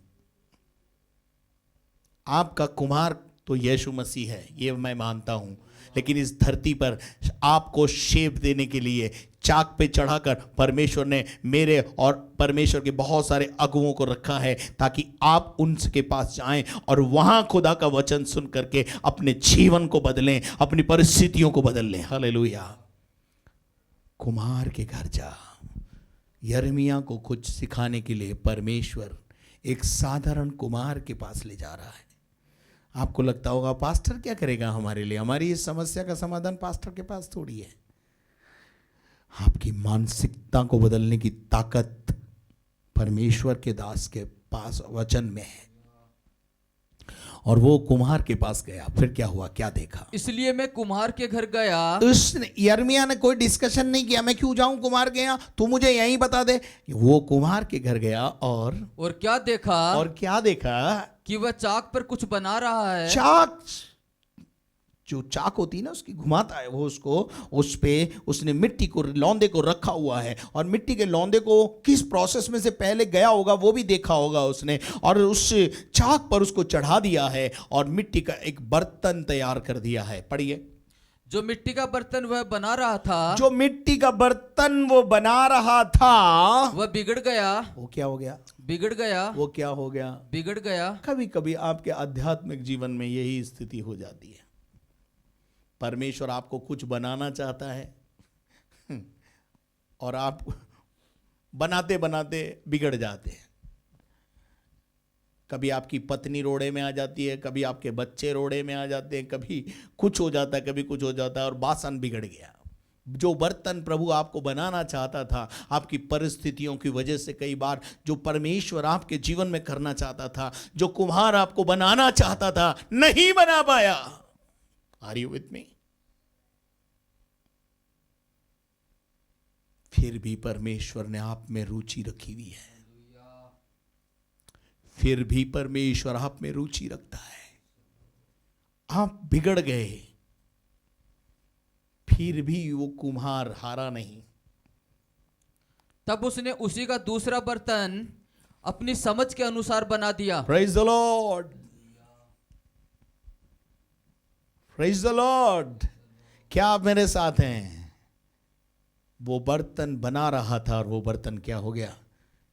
[SPEAKER 3] आपका कुम्हार तो यीशु मसीह है, ये मैं मानता हूं, लेकिन इस धरती पर आपको शेप देने के लिए चाक पे चढ़ाकर परमेश्वर ने मेरे और परमेश्वर के बहुत सारे अगुवों को रखा है ताकि आप उनके पास जाएं और वहां खुदा का वचन सुन करके अपने जीवन को बदलें, अपनी परिस्थितियों को बदल लें। हालेलुया। कुम्हार के घर जा। यिर्मयाह को कुछ सिखाने के लिए परमेश्वर एक साधारण कुम्हार के पास ले जा रहा है। आपको लगता होगा पास्टर क्या करेगा हमारे लिए? हमारी इस समस्या का समाधान पास्टर के पास थोड़ी है। आपकी मानसिकता को बदलने की ताकत परमेश्वर के दास के पास वचन में है। और वो कुम्हार के पास गया। फिर क्या हुआ, क्या देखा?
[SPEAKER 4] इसलिए मैं कुम्हार के घर गया।
[SPEAKER 3] उसने, यिर्मयाह ने कोई डिस्कशन नहीं किया, मैं क्यों जाऊं कुम्हार के यहाँ, तू मुझे यहीं बता दे। वो कुम्हार के घर गया और
[SPEAKER 4] क्या देखा?
[SPEAKER 3] और क्या देखा?
[SPEAKER 4] कि वह चाक पर कुछ बना रहा है।
[SPEAKER 3] चाक, जो चाक होती है ना, उसकी घुमाता है वो, उसको उस पे उसने मिट्टी को, लौंदे को रखा हुआ है, और मिट्टी के लौंदे को किस प्रोसेस में से पहले गया होगा वो भी देखा होगा उसने, और उस चाक पर उसको चढ़ा दिया है और मिट्टी का एक बर्तन तैयार कर दिया है। पढ़िए।
[SPEAKER 4] जो मिट्टी का बर्तन वह बना रहा था,
[SPEAKER 3] जो मिट्टी का बर्तन वो बना रहा था,
[SPEAKER 4] वह बिगड़ गया।
[SPEAKER 3] वो क्या हो गया?
[SPEAKER 4] बिगड़ गया।
[SPEAKER 3] वो क्या हो गया?
[SPEAKER 4] बिगड़ गया।
[SPEAKER 3] कभी कभी आपके आध्यात्मिक जीवन में यही स्थिति हो जाती है। परमेश्वर आपको कुछ बनाना चाहता है और आप बनाते बनाते बिगड़ जाते हैं। कभी आपकी पत्नी रोड़े में आ जाती है, कभी आपके बच्चे रोड़े में आ जाते हैं, कभी कुछ हो जाता है, कभी कुछ हो जाता है और बासन बिगड़ गया। जो बर्तन प्रभु आपको बनाना चाहता था, आपकी परिस्थितियों की वजह से कई बार जो परमेश्वर आपके जीवन में करना चाहता था, जो कुम्हार आपको बनाना चाहता था, नहीं बना पाया। Are you with me? फिर भी परमेश्वर ने आप में रुचि रखी हुई है। फिर भी परमेश्वर आप में रुचि रखता है। आप बिगड़ गए, फिर भी वो कुम्हार हारा नहीं।
[SPEAKER 4] तब उसने उसी का दूसरा बर्तन अपनी समझ के अनुसार बना दिया।
[SPEAKER 3] Praise the Lord, praise the Lord. क्या आप मेरे साथ हैं? वो बर्तन बना रहा था और वो बर्तन क्या हो गया?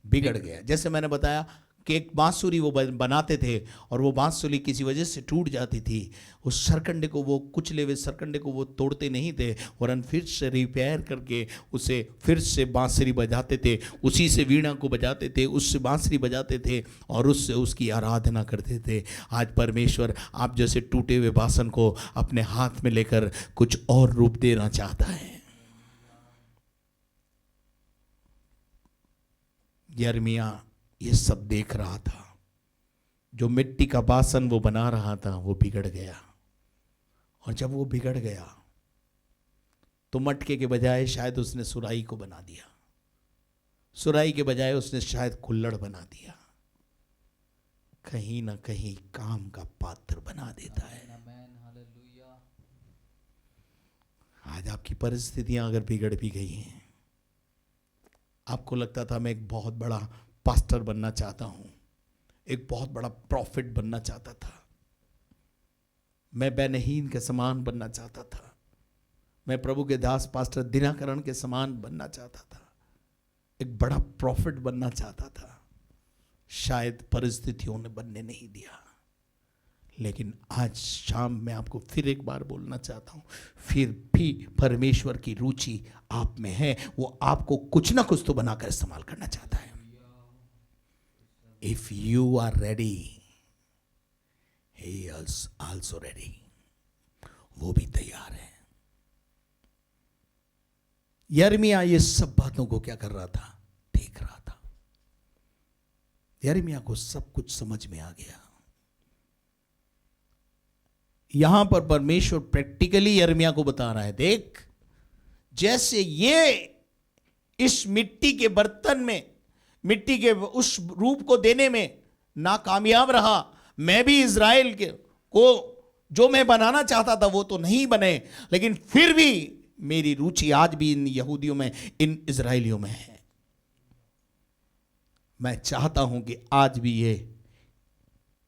[SPEAKER 3] बिगड़ गया। जैसे मैंने बताया कि एक बांसुरी वो बनाते थे और वो बांसुरी किसी वजह से टूट जाती थी। उस सरकंडे को, वो कुचले हुए सरकंडे को वो तोड़ते नहीं थे, वरन फिर से रिपेयर करके उसे फिर से बांसुरी बजाते थे, उसी से वीणा को बजाते थे, उससे बांसुरी बजाते थे और उससे उसकी आराधना करते थे। आज परमेश्वर आप जैसे टूटे हुए बासन को अपने हाथ में लेकर कुछ और रूप देना चाहता है। यिर्मयाह ये सब देख रहा था। जो मिट्टी का बासन वो बना रहा था वो बिगड़ गया, और जब वो बिगड़ गया तो मटके के बजाय शायद उसने सुराही को बना दिया, सुराही के बजाय उसने शायद कुल्हड़ बना दिया। कहीं ना कहीं काम का पात्र बना देता है। आज आपकी परिस्थितियां अगर बिगड़ भी गई हैं, आपको लगता था मैं एक बहुत बड़ा पास्टर बनना चाहता हूं, एक बहुत बड़ा प्रॉफिट बनना चाहता था, मैं बेनहीन के समान बनना चाहता था, मैं प्रभु के दास पास्टर दिनाकरण के समान बनना चाहता था, एक बड़ा प्रॉफिट बनना चाहता था। शायद परिस्थितियों ने बनने नहीं दिया। लेकिन आज शाम मैं आपको फिर एक बार बोलना चाहता हूं, फिर भी परमेश्वर की रुचि आप में है। वो आपको कुछ ना कुछ तो बनाकर इस्तेमाल करना चाहता है। If you are ready, he is also ready. वो भी तैयार है। यिर्मयाह ये सब बातों को क्या कर रहा था? देख रहा था। यिर्मयाह को सब कुछ समझ में आ गया। यहां पर परमेश्वर प्रैक्टिकली यिर्मयाह को बता रहा है, देख, जैसे ये इस मिट्टी के बर्तन में, मिट्टी के उस रूप को देने में नाकामयाब रहा, मैं भी इज़राइल को जो मैं बनाना चाहता था वो तो नहीं बने, लेकिन फिर भी मेरी रुचि आज भी इन यहूदियों में, इन इज़राइलियों में है। मैं चाहता हूं कि आज भी ये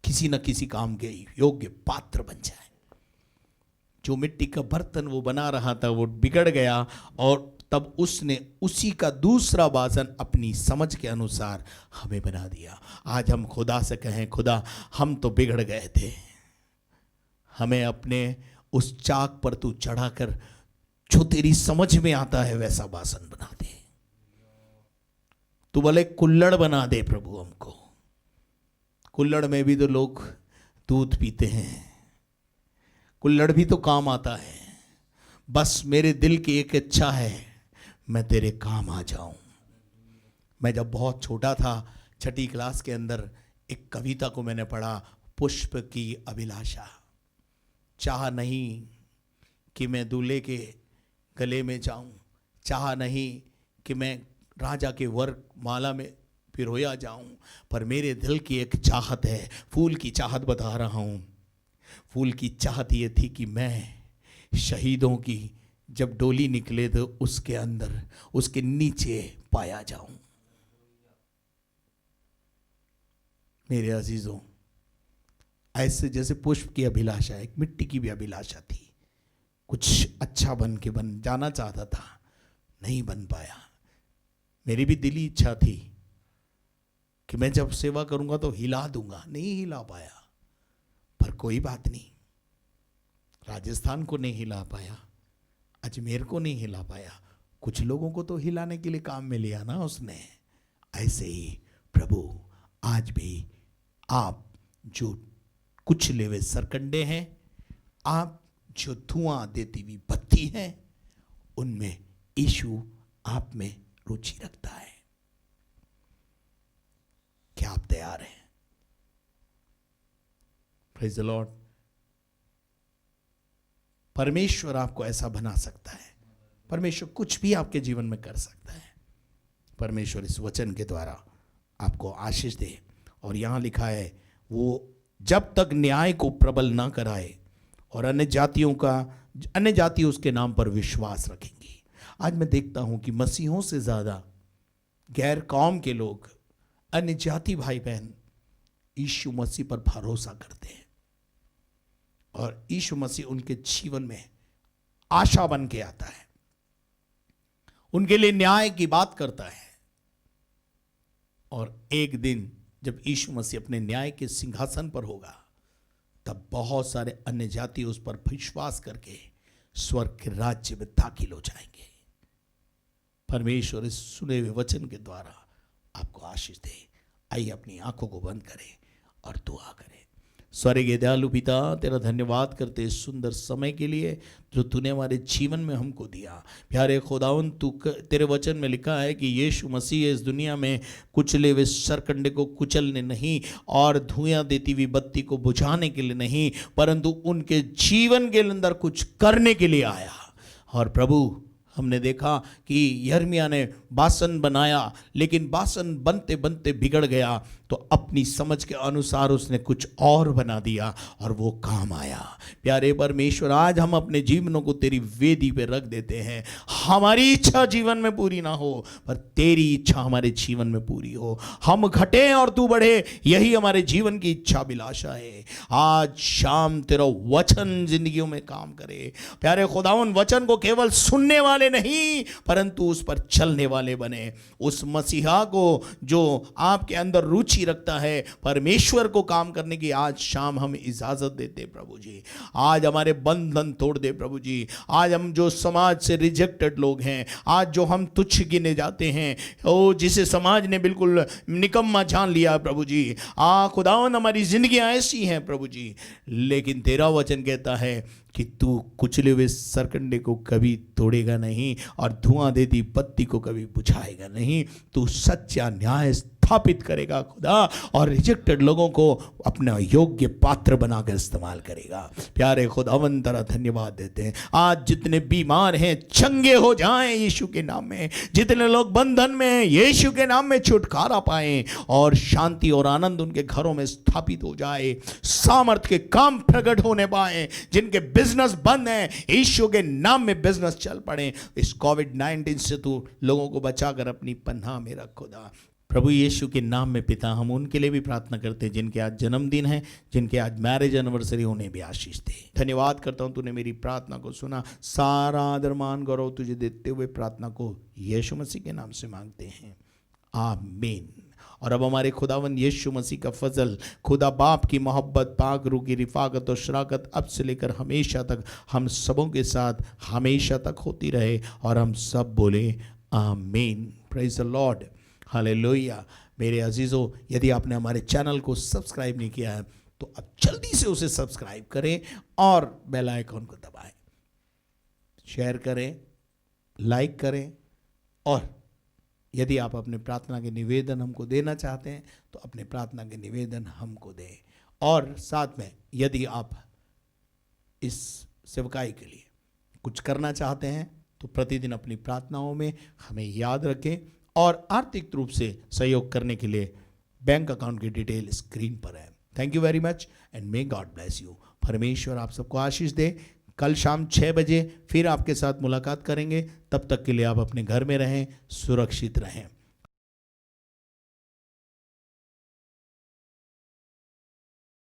[SPEAKER 3] किसी न किसी काम के योग्य पात्र बन जाए। जो मिट्टी का बर्तन वो बना रहा था वो बिगड़ गया, और तब उसने उसी का दूसरा बासन अपनी समझ के अनुसार हमें बना दिया। आज हम खुदा से कहें, खुदा हम तो बिगड़ गए थे, हमें अपने उस चाक पर तू चढ़ाकर जो तेरी समझ में आता है वैसा बासन बना दे। तू भले कुल्हड़ बना दे प्रभु हमको। कुल्हड़ में भी तो लोग दूध पीते हैं, कुल्हड़ भी तो काम आता है। बस मेरे दिल की एक इच्छा है, मैं तेरे काम आ जाऊं। मैं जब बहुत छोटा था, 6ठी क्लास के अंदर एक कविता को मैंने पढ़ा, पुष्प की अभिलाषा। चाह नहीं कि मैं दूल्हे के गले में जाऊं, चाह नहीं कि मैं राजा के वर माला में पिरोया जाऊं, पर मेरे दिल की एक चाहत है, फूल की चाहत बता रहा हूं। फूल की चाहत ये थी कि मैं शहीदों की जब डोली निकले तो उसके अंदर, उसके नीचे पाया जाऊं। मेरे अजीजों, ऐसे जैसे पुष्प की अभिलाषा, एक मिट्टी की भी अभिलाषा थी। कुछ अच्छा बन के बन जाना चाहता था, नहीं बन पाया। मेरी भी दिली इच्छा थी कि मैं जब सेवा करूंगा तो हिला दूंगा, नहीं हिला पाया। पर कोई बात नहीं, राजस्थान को नहीं हिला पाया, अजमेर को नहीं हिला पाया, कुछ लोगों को तो हिलाने के लिए काम में लिया ना उसने। ऐसे ही प्रभु आज भी आप जो कुचले हुए सरकंडे हैं, आप जो धुआं देती हुई बत्ती है, उनमें यीशु आप में रुचि रखता है। क्या आप तैयार हैं? Praise the Lord. परमेश्वर आपको ऐसा बना सकता है, परमेश्वर कुछ भी आपके जीवन में कर सकता है। परमेश्वर इस वचन के द्वारा आपको आशीष दे। और यहां लिखा है, वो जब तक न्याय को प्रबल ना कराए और अन्य जाति उसके नाम पर विश्वास रखेंगी। आज मैं देखता हूं कि मसीहों से ज्यादा गैर कौम के लोग, अन्य जाति भाई बहन यीशु मसीह पर भरोसा करते हैं, और यीशु मसीह उनके जीवन में आशा बन के आता है, उनके लिए न्याय की बात करता है। और एक दिन जब यीशु मसीह अपने न्याय के सिंहासन पर होगा, तब बहुत सारे अन्य जाति उस पर विश्वास करके स्वर्ग के राज्य में दाखिल हो जाएंगे। परमेश्वर इस सुने हुए वचन के द्वारा आपको आशीष दे। आइए अपनी आंखों को बंद करें और दुआ करें। स्वर्गीय दयालु पिता, तेरा धन्यवाद करते इस सुंदर समय के लिए जो तूने हमारे जीवन में हमको दिया। प्यारे खुदावन, तेरे वचन में लिखा है कि यीशु मसीह इस दुनिया में कुचले हुए सरकंडे को कुचलने नहीं और धुआं देती हुई बत्ती को बुझाने के लिए नहीं, परंतु उनके जीवन के अंदर कुछ करने के लिए आया। और प्रभु, हमने देखा कि यिर्मयाह ने बासन बनाया, लेकिन बासन बनते बनते बिगड़ गया, तो अपनी समझ के अनुसार उसने कुछ और बना दिया और वो काम आया। प्यारे परमेश्वर, आज हम अपने जीवनों को तेरी वेदी पे रख देते हैं। हमारी इच्छा जीवन में पूरी ना हो, पर तेरी इच्छा हमारे जीवन में पूरी हो। हम घटे और तू बढ़े, यही हमारे जीवन की इच्छा अभिलाषा है। आज शाम तेरा वचन जिंदगियों में काम करे। प्यारे खुदावन, वचन को केवल सुनने वाले नहीं, परंतु उस पर चलने वाले बने। उस मसीहा को जो आपके अंदर रुचि रखता है, परमेश्वर को काम करने की आज शाम हम इजाजत देते प्रभु जी। आज हमारे बंधन तोड़ दे प्रभु जी। आज हम जो समाज से रिजेक्टेड लोग हैं, आज जो हम तुच्छ गिने जाते हैं, ओ जिसे समाज ने बिल्कुल निकम्मा जान लिया प्रभु जी, खुदावन हमारी जिंदगियां ऐसी हैं प्रभु जी, लेकिन तेरा वचन कहता है कि तू कुचले हुए सरकंडे को कभी तोड़ेगा नहीं और धुआं देती बत्ती को कभी बुझाएगा नहीं। तू सच्चा न्याय स्थापित करेगा खुदा, और रिजेक्टेड लोगों को अपना योग्य पात्र बनाकर इस्तेमाल करेगा। प्यारे खुदावंद, तेरा धन्यवाद देते हैं। आज जितने बीमार हैं चंगे हो जाएं यीशु के नाम में, जितने लोग बंधन में हैं यीशु के नाम में छुटकारा पाएं, और शांति और आनंद उनके घरों में स्थापित हो जाए। सामर्थ के काम प्रकट होने पाए। जिनके बिजनेस बंद हैं, यीशु के नाम में बिजनेस चल पड़े। इस कोविड-19 से तू लोगों को बचाकर अपनी पन्हा में रख खुदा। प्रभु यीशु के नाम में पिता, हम उनके लिए भी प्रार्थना करते हैं जिनके आज जन्मदिन है, जिनके आज मैरिज एनिवर्सरी, उन्हें भी आशीष दे। धन्यवाद करता हूं, तूने मेरी प्रार्थना को सुना। सारा आदर मान गौरव तुझे देते हुए प्रार्थना को यीशु मसीह के नाम से मांगते हैं, आमीन। और अब हमारे खुदावन यीशु मसीह का फजल, खुदा बाप की मोहब्बत, पाक रूह की रिफाकत और शराकत अब से लेकर हमेशा तक हम सबों के साथ हमेशा तक होती रहे। और हम सब बोले आमीन। Praise the Lord, hallelujah. मेरे अजीज़ों, यदि आपने हमारे चैनल को सब्सक्राइब नहीं किया है तो अब जल्दी से उसे सब्सक्राइब करें और बेल आइकन को दबाएं, शेयर करें, लाइक करें। और यदि आप अपने प्रार्थना के निवेदन हमको देना चाहते हैं तो अपने प्रार्थना के निवेदन हमको दें। और साथ में यदि आप इस सेवकाई के लिए कुछ करना चाहते हैं तो प्रतिदिन अपनी प्रार्थनाओं में हमें याद रखें और आर्थिक रूप से सहयोग करने के लिए बैंक अकाउंट की डिटेल स्क्रीन पर है। Thank you very much and may God bless you. परमेश्वर आप सबको आशीष दे। कल शाम 6 बजे फिर आपके साथ मुलाकात करेंगे। तब तक के लिए आप अपने घर में रहें, सुरक्षित रहें।